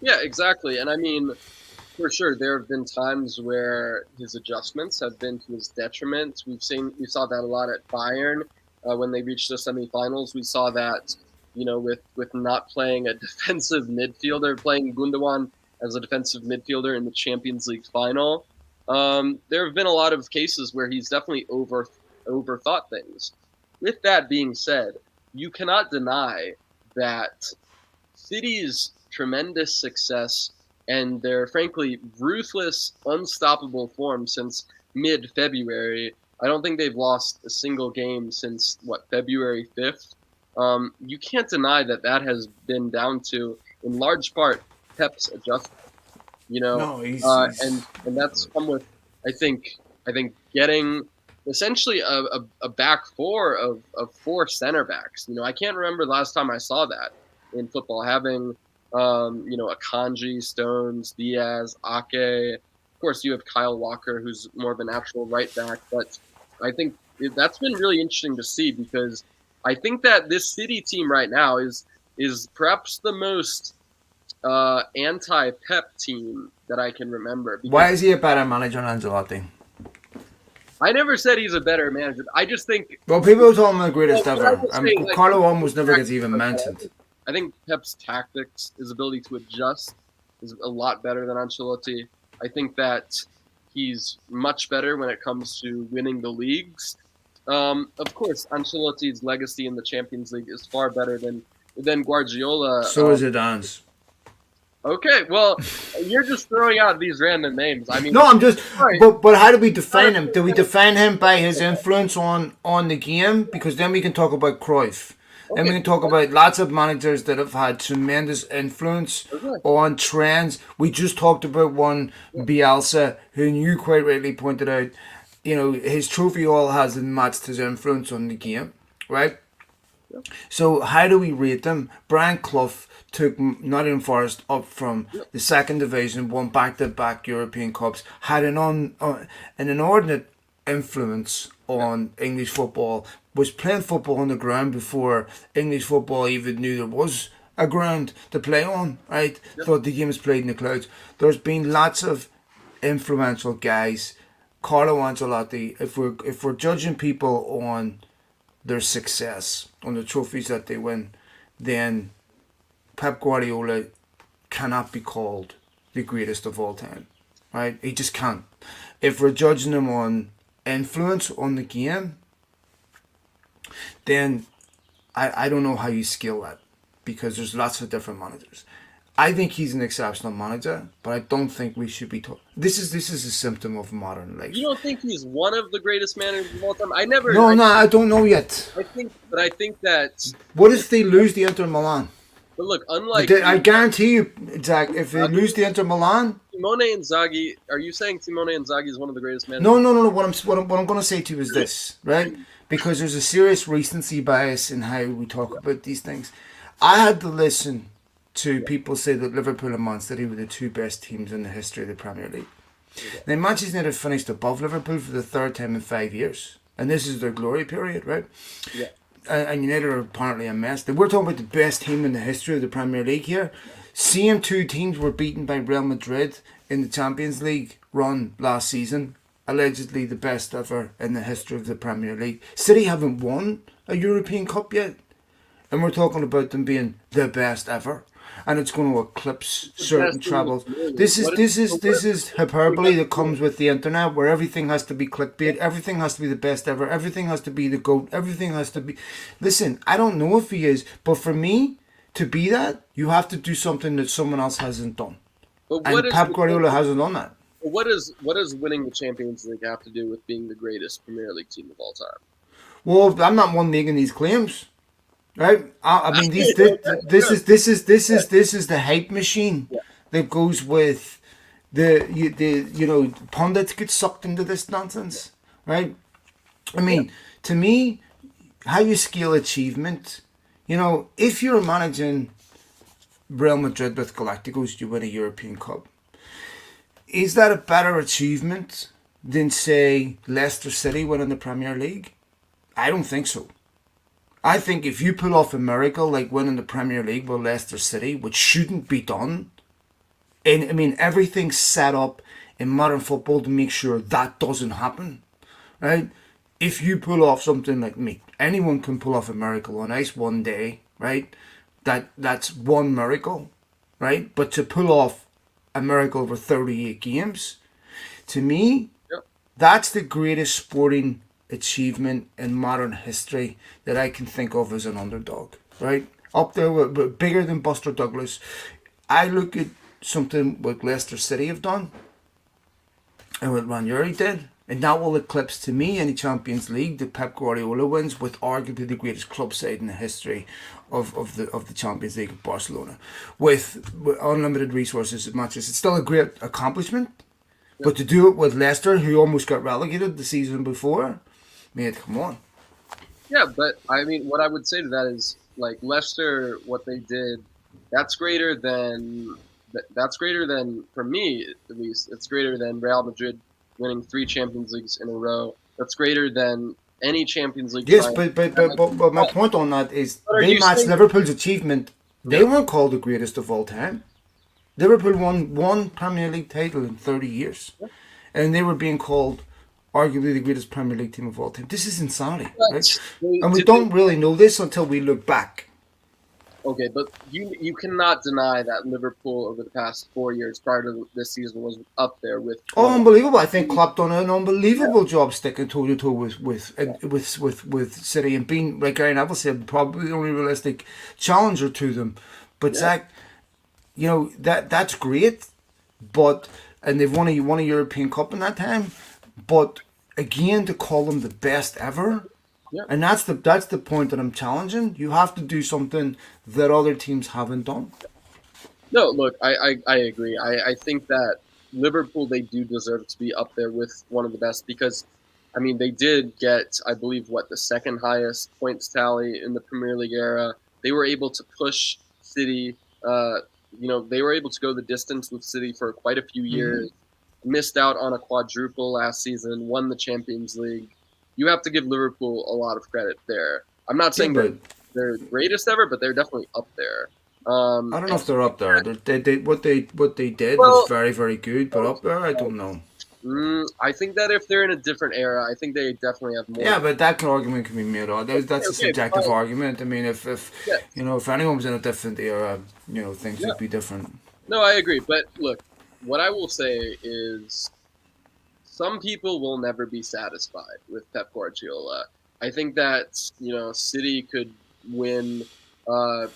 Yeah, exactly. And I mean, for sure, there have been times where his adjustments have been to his detriment. We saw that a lot at Bayern when they reached the semifinals. We saw that, with not playing a defensive midfielder, playing Gundogan as a defensive midfielder in the Champions League final. There have been a lot of cases where he's definitely overthought things. With that being said, you cannot deny that City's tremendous success and their, frankly, ruthless, unstoppable form since mid-February. I don't think they've lost a single game since, February 5th. You can't deny that has been down to, in large part, Pep's adjustment. And that's come with, I think getting essentially a back 4 of 4 center backs. I can't remember the last time I saw that in football, having Akanji, Stones, Diaz, Ake. Of course, you have Kyle Walker, who's more of a natural right back. But I think that's been really interesting to see, because I think that this City team right now is perhaps the most anti-Pep team that I can remember. Why is he a better manager than Ancelotti? I never said he's a better manager. I just think... Well, people call him the greatest ever. Carlo almost never gets even mentioned. I think Pep's tactics, his ability to adjust, is a lot better than Ancelotti. I think that he's much better when it comes to winning the leagues. Of course, Ancelotti's legacy in the Champions League is far better than Guardiola. So is Zidane's. Okay, well, you're just throwing out these random names. I mean, no, I'm just. But how do we define him? Do we define him by his influence on the game? Because then we can talk about Cruyff. And we Okay. can talk about lots of managers that have had tremendous influence Okay. on trends. We just talked about one, Yeah. Bielsa, who you quite rightly pointed out, his trophy all hasn't matched his influence on the game, right? Yeah. So how do we rate them? Brian Clough took Nottingham Forest up from Yeah. the second division, won back-to-back European Cups, had an inordinate influence Yeah. on English football, was playing football on the ground before English football even knew there was a ground to play on, right? Yeah. Thought the game was played in the clouds. There's been lots of influential guys. Carlo Ancelotti, if we're judging people on their success, on the trophies that they win, then Pep Guardiola cannot be called the greatest of all time, right? He just can't. If we're judging him on influence on the game, then I don't know how you scale that, because there's lots of different managers. I think he's an exceptional manager, but I don't think we should be talking. This is a symptom of modern life. You don't think he's one of the greatest managers of all time? I never. No, no, I don't know yet. I think that. What if they lose the Inter Milan? But look, unlike I guarantee you, Zach, if they lose the Inter Milan, Simone Inzaghi, are you saying Simone Inzaghi is one of the greatest managers? no. What I'm going to say to you is this, right? Because there's a serious recency bias in how we talk about these things. I had to listen to people say that Liverpool and Man City were the two best teams in the history of the Premier League. Now, Manchester United finished above Liverpool for the third time in 5 years, and this is their glory period, right? Yeah. And United are apparently a mess. We're talking about the best team in the history of the Premier League here. Same two teams were beaten by Real Madrid in the Champions League run last season. Allegedly the best ever in the history of the Premier League. City haven't won a European Cup yet. And we're talking about them being the best ever. And it's going to eclipse certain trebles. This is hyperbole that comes with the internet, where everything has to be clickbait, everything has to be the best ever, everything has to be the GOAT, everything has to be. Listen, I don't know if he is, but for me to be that, you have to do something that someone else hasn't done. But And Pep Guardiola hasn't done that. What does winning the Champions League have to do with being the greatest Premier League team of all time? Well, I'm not one making these claims. Right, I mean, this is the hype machine that goes with the pundits get sucked into this nonsense, right? I mean, to me, how you scale achievement, if you're managing Real Madrid with Galacticos, you win a European Cup. Is that a better achievement than, say, Leicester City winning the Premier League? I don't think so. I think if you pull off a miracle like winning the Premier League with Leicester City, which shouldn't be done, and I mean everything's set up in modern football to make sure that doesn't happen, right? If you pull off something like me, anyone can pull off a miracle on ice one day, right? That's one miracle, right? But to pull off a miracle over 38 games, to me, that's the greatest sporting achievement in modern history that I can think of as an underdog, right? Up there, with bigger than Buster Douglas. I look at something what Leicester City have done and what Ranieri did, and that will eclipse to me any Champions League that Pep Guardiola wins with arguably the greatest club side in the history of the Champions League of Barcelona, with unlimited resources at Manchester. It's still a great accomplishment, but to do it with Leicester, who almost got relegated the season before, mate, come on. Yeah, but I mean, what I would say to that is, like, Leicester, what they did, that's greater than for me at least. It's greater than Real Madrid winning 3 Champions Leagues in a row. That's greater than any Champions League. Yes, but my point on that is they matched Liverpool's achievement. They weren't called the greatest of all time. Liverpool won one Premier League title in 30 years, and they were being called arguably the greatest Premier League team of all time. This is insanity, right? And we don't really know this until we look back. Okay, but you cannot deny that Liverpool over the past 4 years prior to this season was up there with. Oh, unbelievable! I think Klopp done an unbelievable job sticking toe to toe with City and being, like Gary Neville said, probably the only realistic challenger to them. But Zach, that's great, and they've won a European Cup in that time. But again, to call them the best ever, Yeah. And that's the point that I'm challenging. You have to do something that other teams haven't done. No, look, I agree. I think that Liverpool, they do deserve to be up there with one of the best because, I mean, they did get, I believe, what, the second highest points tally in the Premier League era. They were able to push City. Uh, they were able to go the distance with City for quite a few Hmm. years. Missed out on a quadruple last season. Won the Champions League. You have to give Liverpool a lot of credit there. I'm not Yeah, saying but they're greatest ever, but they're definitely up there. I don't know And if they're up there. What they did was well, very very good, but up there I don't know. I think that if they're in a different era, I think they definitely have more. Yeah, but argument can be made. That's a Okay, subjective fine. argument. I mean, if Yeah, if anyone was in a different era, things yeah. would be different. No, I agree. But look, what I will say is some people will never be satisfied with Pep Guardiola. I think that City could win, uh,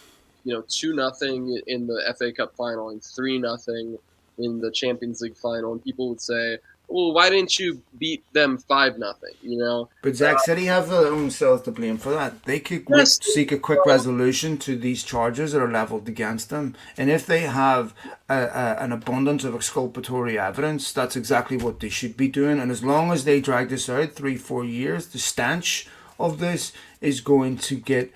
2-0 in the FA Cup final and 3-0 in the Champions League final, and people would say, "Well, why didn't you beat them 5-0?" But Zach said he have their own selves to blame for that. They could Yes. seek a quick resolution to these charges that are leveled against them, and if they have an abundance of exculpatory evidence, that's exactly what they should be doing. And as long as they drag this out 3-4 years, the stench of this is going to get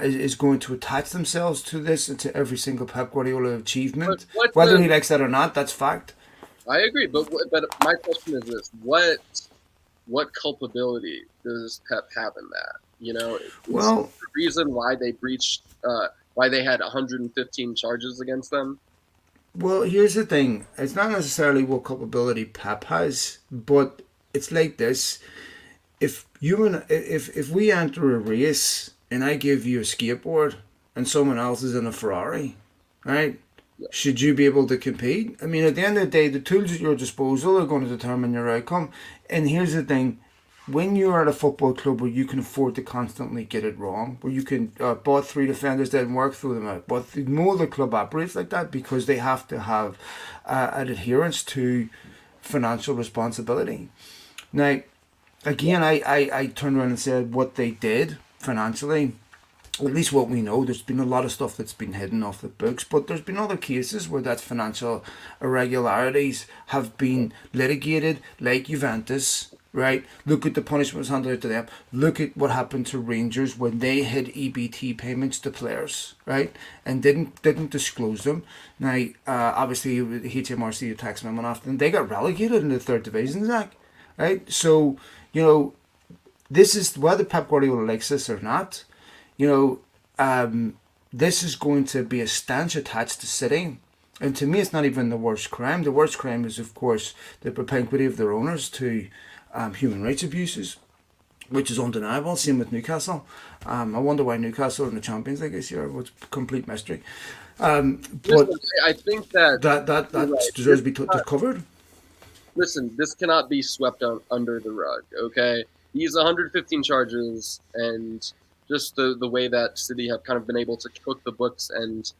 is going to attach themselves to this and to every single Pep Guardiola But achievement, what whether the he likes that or not. That's fact. I agree, but my question is this: what culpability does Pep have in that? Is Well, the reason why they breached, why they had 115 charges against them? Well, here's the thing. It's not necessarily what culpability Pep has, but it's like this. If we enter a race and I give you a skateboard and someone else is in a Ferrari, right? Yeah. Should you be able to compete? I mean, at the end of the day, the tools at your disposal are going to determine your outcome. And here's the thing: when you are at a football club where you can afford to constantly get it wrong, where you can bought three defenders didn't work, throw them out. But no other club operates like that because they have to have an adherence to financial responsibility. Now, again, I turned around and said what they did financially. At least what we know, there's been a lot of stuff that's been hidden off the books, but there's been other cases where that financial irregularities have been litigated, like Juventus, right? Look at the punishment was handed out to them. Look at what happened to Rangers when they had EBT payments to players, right? And didn't disclose them. Now, obviously, HMRC tax them after, and they got relegated in the third division, Zach, right? So, you know, this is whether Pep Guardiola likes this or not. You know, this is going to be a stench attached to City. And to me, it's not even the worst crime. The worst crime is, of course, the propensity of their owners to human rights abuses, which is undeniable. Same with Newcastle. I wonder why Newcastle are in the Champions League this year. It's a complete mystery. But Listen, I think that you're that right. deserves to be covered. Listen, this cannot be swept under the rug. Okay, these 115 charges and just the way that City have kind of been able to cook the books and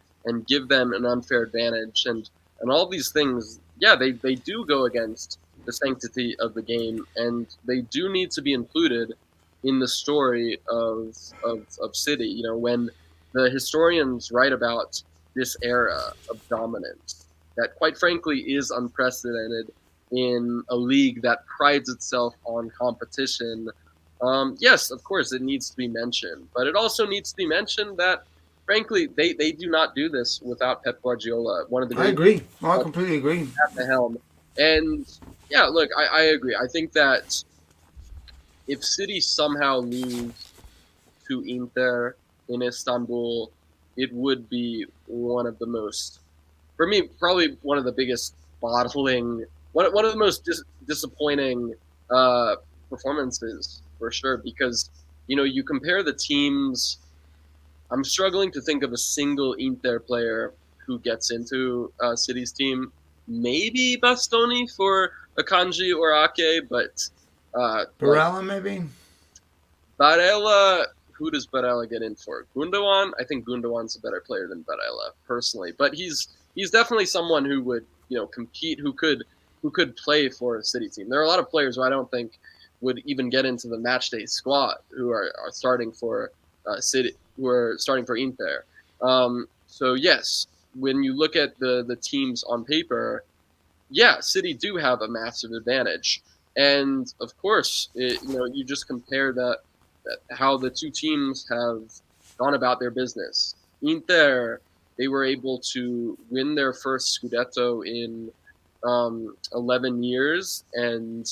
give them an unfair advantage and all these things. Yeah, they do go against the sanctity of the game, and they do need to be included in the story of City. When the historians write about this era of dominance, that quite frankly is unprecedented in a league that prides itself on competition. Yes, of course, it needs to be mentioned, but it also needs to be mentioned that, frankly, they do not do this without Pep Guardiola, one of the I great agree. I at completely agree. the helm. And yeah, look, I agree. I think that if City somehow lose to Inter in Istanbul, it would be one of the most, for me, probably one of the biggest bottling, one of the most disappointing uh, performances for sure. Because you compare the teams. I'm struggling to think of a single Inter player who gets into City's team. Maybe Bastoni for Akanji or Ake, but like Barella, maybe? Barella, who does Barella get in for? Gundogan? I think Gundogan's a better player than Barella, personally. But he's definitely someone who would compete, who could play for a City team. There are a lot of players who I don't think would even get into the match day squad, who are starting for City, who are starting for Inter. So yes, when you look at the teams on paper, yeah, City do have a massive advantage, and of course, you just compare that how the two teams have gone about their business. Inter, they were able to win their first Scudetto in 11 years, and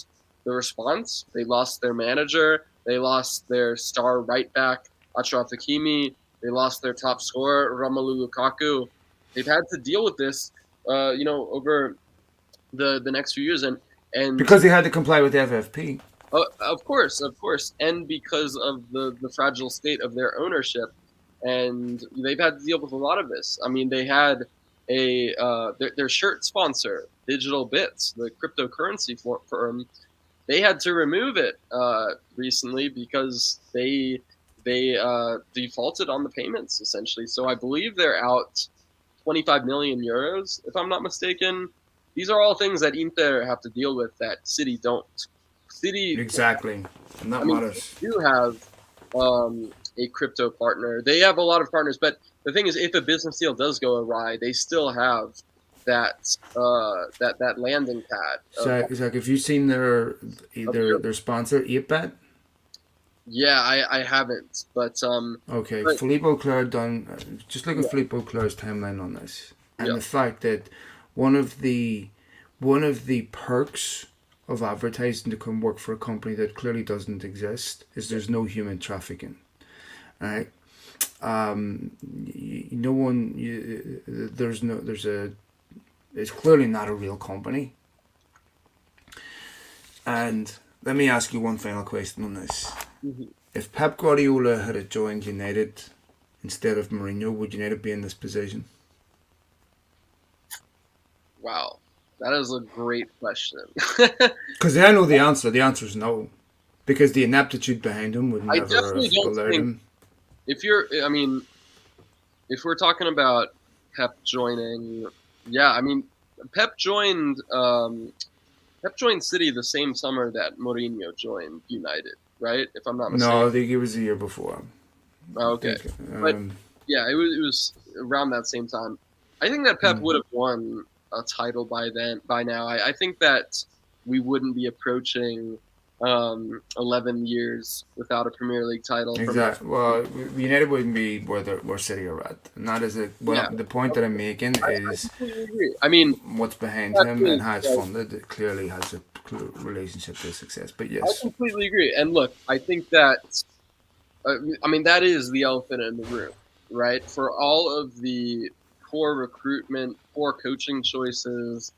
the response, they lost their manager, they lost their star right back Achraf Hakimi, they lost their top scorer Romelu Lukaku. They've had to deal with this, over the next few years, and Because they had to comply with the FFP. of course, and because of the fragile state of their ownership, and they've had to deal with a lot of this. I mean, they had their shirt sponsor, Digital Bits, the cryptocurrency firm. They had to remove it recently because they defaulted on the payments essentially. So I believe they're out 25 million euros, if I'm not mistaken. These are all things that Inter have to deal with that City don't. City, Exactly. And I that mean, matters. they do have a crypto partner. They have a lot of partners, but the thing is, if a business deal does go awry, they still have that landing pad So, Zach, have you seen their of their sponsor, 8bet? yeah, I haven't, Okay, but Philippe Auclair done. Just look at yeah, Philippe Auclair's timeline on this, and yeah, the fact that one of the one of the perks of advertising to come work for a company that clearly doesn't exist is there's no human trafficking. Right? No one. There's no. There's a. It's clearly not a real company. And let me ask you one final question on this. mhm. If Pep Guardiola had joined United instead of Mourinho, would United be in this position? Wow, that is a great question. Because I know the answer. The answer is no. Because the ineptitude behind him would I never definitely have don't allowed think him. if you're, I mean, if we're talking about Pep joining, yeah, I mean, Pep joined Pep joined City the same summer that Mourinho joined United, right? If I'm not No, mistaken. I think it was the year before. Oh, I okay, think. but yeah, it was around that same time. I think that Pep Mm. would have won a title by now. I think that we wouldn't be approaching 11 years without a Premier League title from that. Exactly. Well, United wouldn't be where City are at. And that is Yeah, the point that I'm making I is completely agree. I mean, what's behind that him and is how it's like funded. It clearly has a relationship to success. But I yes, completely agree. And look, I think that I mean that is the elephant in the room, right? For all of the poor recruitment, poor coaching choices,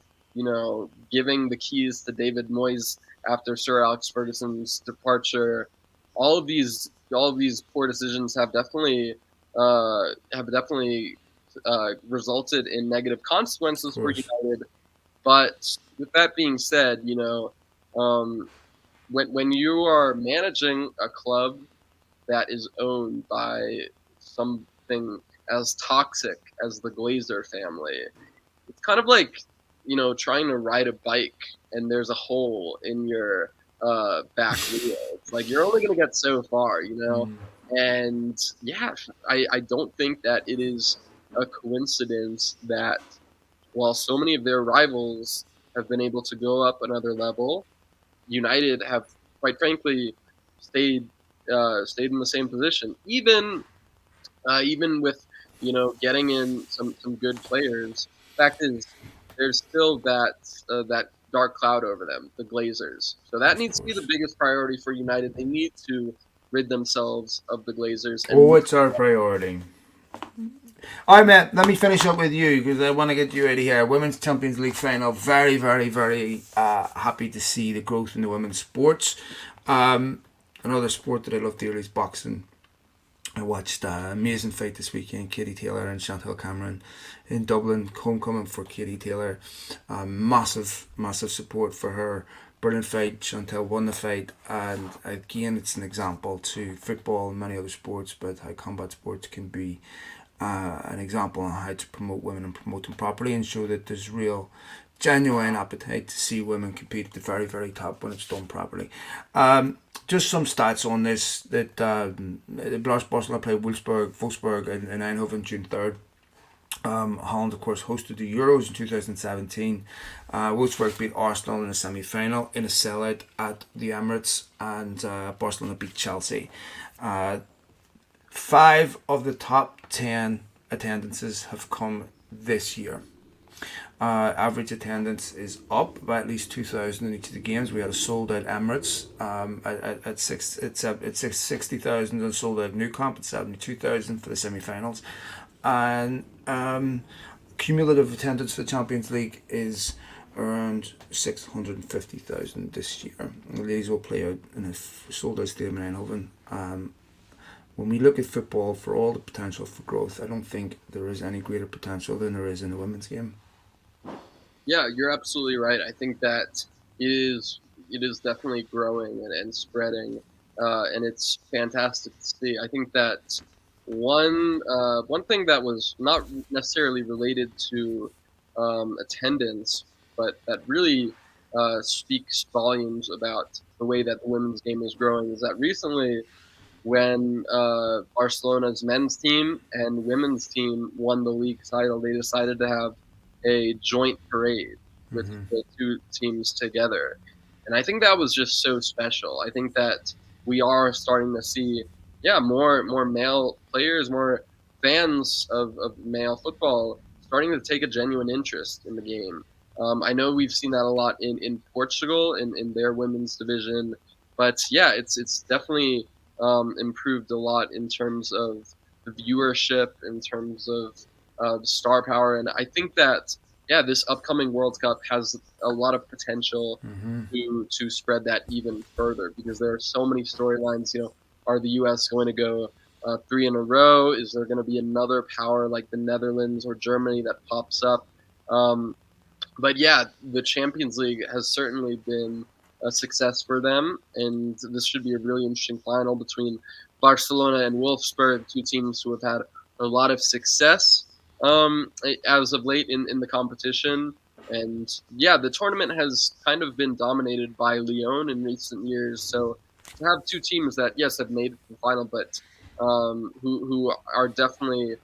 giving the keys to David Moyes after Sir Alex Ferguson's departure, all of these poor decisions have definitely resulted in negative of consequences for course. United. But with that being said, when you are managing a club that is owned by something as toxic as the Glazer family, it's kind of like trying to ride a bike and there's a hole in your back wheel. It's like you're only going to get so far. Mm, And yeah, I don't think that it is a coincidence that while so many of their rivals have been able to go up another level, United have, quite frankly, stayed stayed in the same position. Even with getting in some good players. Fact is, there's still that dark cloud over them, the Glazers. So that of needs to be the course. biggest priority for United. They need to rid themselves of the Glazers and Oh, move. it's our priority. All right, Matt. Let me finish up with you because I want to get you out of here. Women's Champions League final. Very, very, very happy to see the growth in the women's sports. Another sport that I love dearly is boxing. I watched amazing fight this weekend. Katie Taylor and Chantal Cameron in Dublin. Homecoming for Katie Taylor. Massive, massive support for her. Brilliant fight. Chantal won the fight, and again, it's an example to football and many other sports, but how combat sports can be an example on how to promote women and promote them properly and show that there's real genuine appetite to see women compete at the very, very top when it's done properly. Just some stats on this: that Barcelona played Wolfsburg in Eindhoven June 3rd. Holland, of course, hosted the Euros in 2017. Wolfsburg beat Arsenal in the semi-final in a sellout at the Emirates, and Barcelona beat Chelsea. 5 of the top 10 attendances have come this year. Average attendance is up by at least 2,000 in each of the games. We had a sold out Emirates at 60,000 and sold out Nou Camp at 72,000 for the semi-finals. And cumulative attendance for the Champions League is around 650,000 this year. The ladies will play out in a sold out stadium in Eindhoven. When we look at football, for all the potential for growth, I don't think there is any greater potential than there is in the women's game. Yeah, you're absolutely right. I think that it is definitely growing and spreading, and it's fantastic to see. I think that one thing that was not necessarily related to attendance, but that really speaks volumes about the way that the women's game is growing, is that recently when Barcelona's men's team and women's team won the league title, they decided to have a joint parade with the two teams together. And I think that was just so special. I think that we are starting to see, more male players, more fans of male football starting to take a genuine interest in the game. I know we've seen that a lot in Portugal in their women's division, but yeah, it's definitely improved a lot in terms of the viewership, in terms of star power, and I think that this upcoming World Cup has a lot of potential to spread that even further, because there are so many storylines. Are the U.S. going to go 3 in a row? Is there going to be another power like the Netherlands or Germany that pops up? But yeah, the Champions League has certainly been a success for them, and this should be a really interesting final between Barcelona and Wolfsburg, two teams who have had a lot of success as of late in the competition. And yeah, the tournament has kind of been dominated by Lyon in recent years. So to have two teams that, yes, have made it to the final, but who are definitely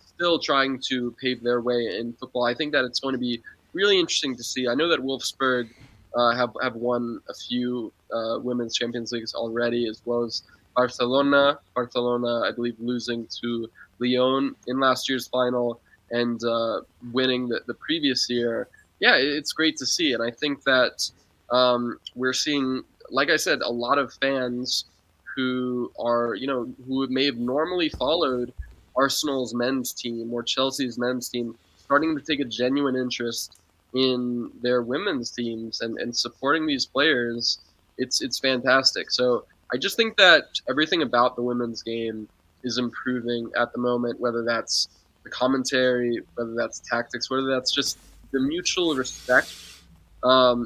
still trying to pave their way in football, I think that it's going to be really interesting to see. I know that Wolfsburg have won a few women's Champions Leagues already, as well as Barcelona. Barcelona, I believe, losing to Lyon in last year's final and winning the previous year. Yeah, it's great to see, and I think that we're seeing, like I said, a lot of fans who are, who may have normally followed Arsenal's men's team or Chelsea's men's team, starting to take a genuine interest in their women's teams and supporting these players. It's fantastic. So I just think that everything about the women's game is improving at the moment, whether that's the commentary, whether that's tactics, whether that's just the mutual respect.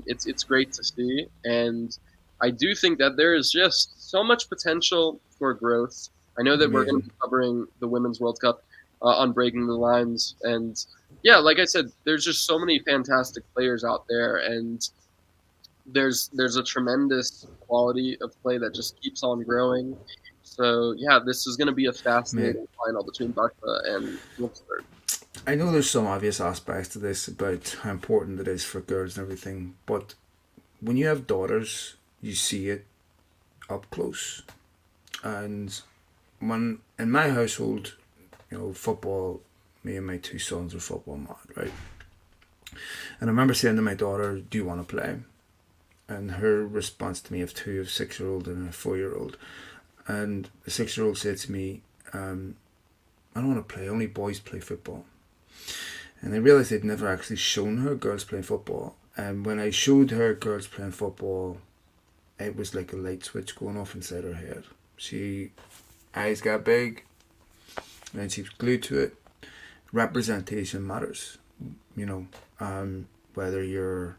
It's great to see, and I do think that there is just so much potential for growth. I know that we're going to be covering the Women's World Cup on Breaking the Lines, and yeah, like I said, there's just so many fantastic players out there, and there's a tremendous quality of play that just keeps on growing. So yeah, this is going to be a fascinating final between Barca and Wolfsburg. I know there's some obvious aspects to this about how important it is for girls and everything, but when you have daughters, you see it up close. And when in my household, football, me and my two sons are football mad, right? And I remember saying to my daughter, "Do you want to play?" And her response to me, of two, a 6-year-old and a 4-year-old, and the 6-year-old said to me, "I don't want to play. Only boys play football." And I realised they'd never actually shown her girls playing football. And when I showed her girls playing football, it was like a light switch going off inside her head. Eyes got big, and she was glued to it. Representation matters, whether you're,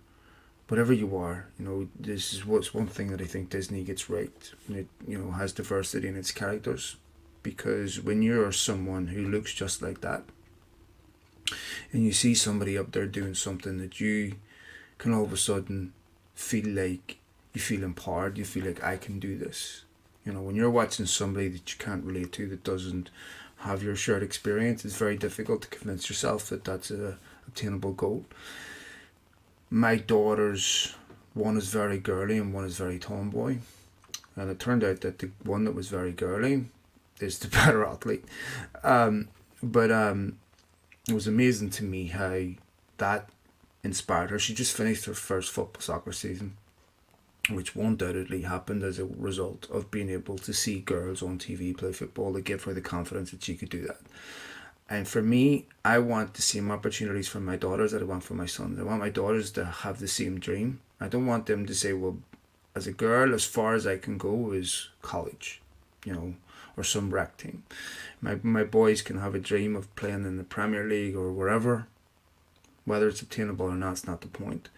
whatever you are, this is what's one thing that I think Disney gets right. It, has diversity in its characters, because when you're someone who looks just like that, and you see somebody up there doing something that you can all of a sudden feel like you feel empowered. You feel like I can do this. You know, when you're watching somebody that you can't relate to, that doesn't have your shared experience, it's very difficult to convince yourself that that's a obtainable goal. My daughters, one is very girly and one is very tomboy, and it turned out that the one that was very girly is the better athlete. But it was amazing to me how that inspired her. She just finished her first football soccer season, which undoubtedly happened as a result of being able to see girls on TV play football that gave her the confidence that she could do that. And for me, I want the same opportunities for my daughters that I want for my sons. I want my daughters to have the same dream. I don't want them to say, well, as a girl, as far as I can go is college, you know, or some rec team. My boys can have a dream of playing in the Premier League or wherever. Whether it's obtainable or not, it's not the point.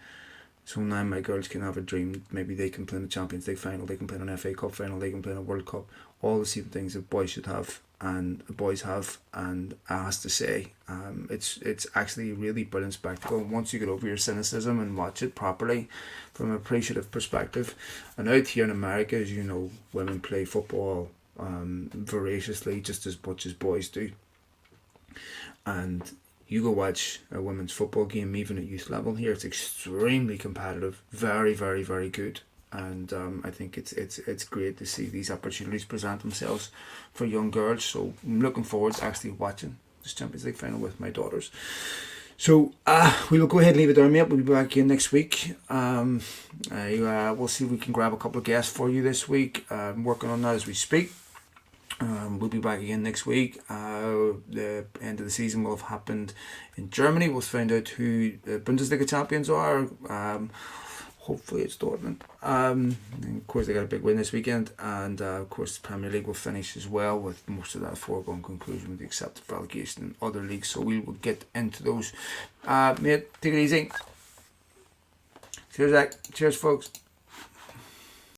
So now my girls can have a dream. Maybe they can play in the Champions League final, they can play in an FA Cup final, they can play in a World Cup. All the same things that boys should have and boys have. And I have to say, it's actually a really brilliant spectacle. And once you get over your cynicism and watch it properly from an appreciative perspective. And out here in America, as you know, women play football voraciously just as much as boys do. And you go watch a women's football game, even at youth level here, it's extremely competitive, very, very, very good. And I think it's great to see these opportunities present themselves for young girls. So I'm looking forward to actually watching this Champions League final with my daughters. So we will go ahead and leave it there, mate. We'll be back again next week. We'll see if we can grab a couple of guests for you this week. I'm working on that as we speak. We'll be back again next week. The end of the season will have happened in Germany. We'll find out who the Bundesliga champions are. Hopefully it's Dortmund. And of course they got a big win this weekend, and of course the Premier League will finish as well, with most of that foregone conclusion with the exception of relegation in other leagues. So we will get into those. Mate, take it easy. Cheers, Zach. Cheers, folks.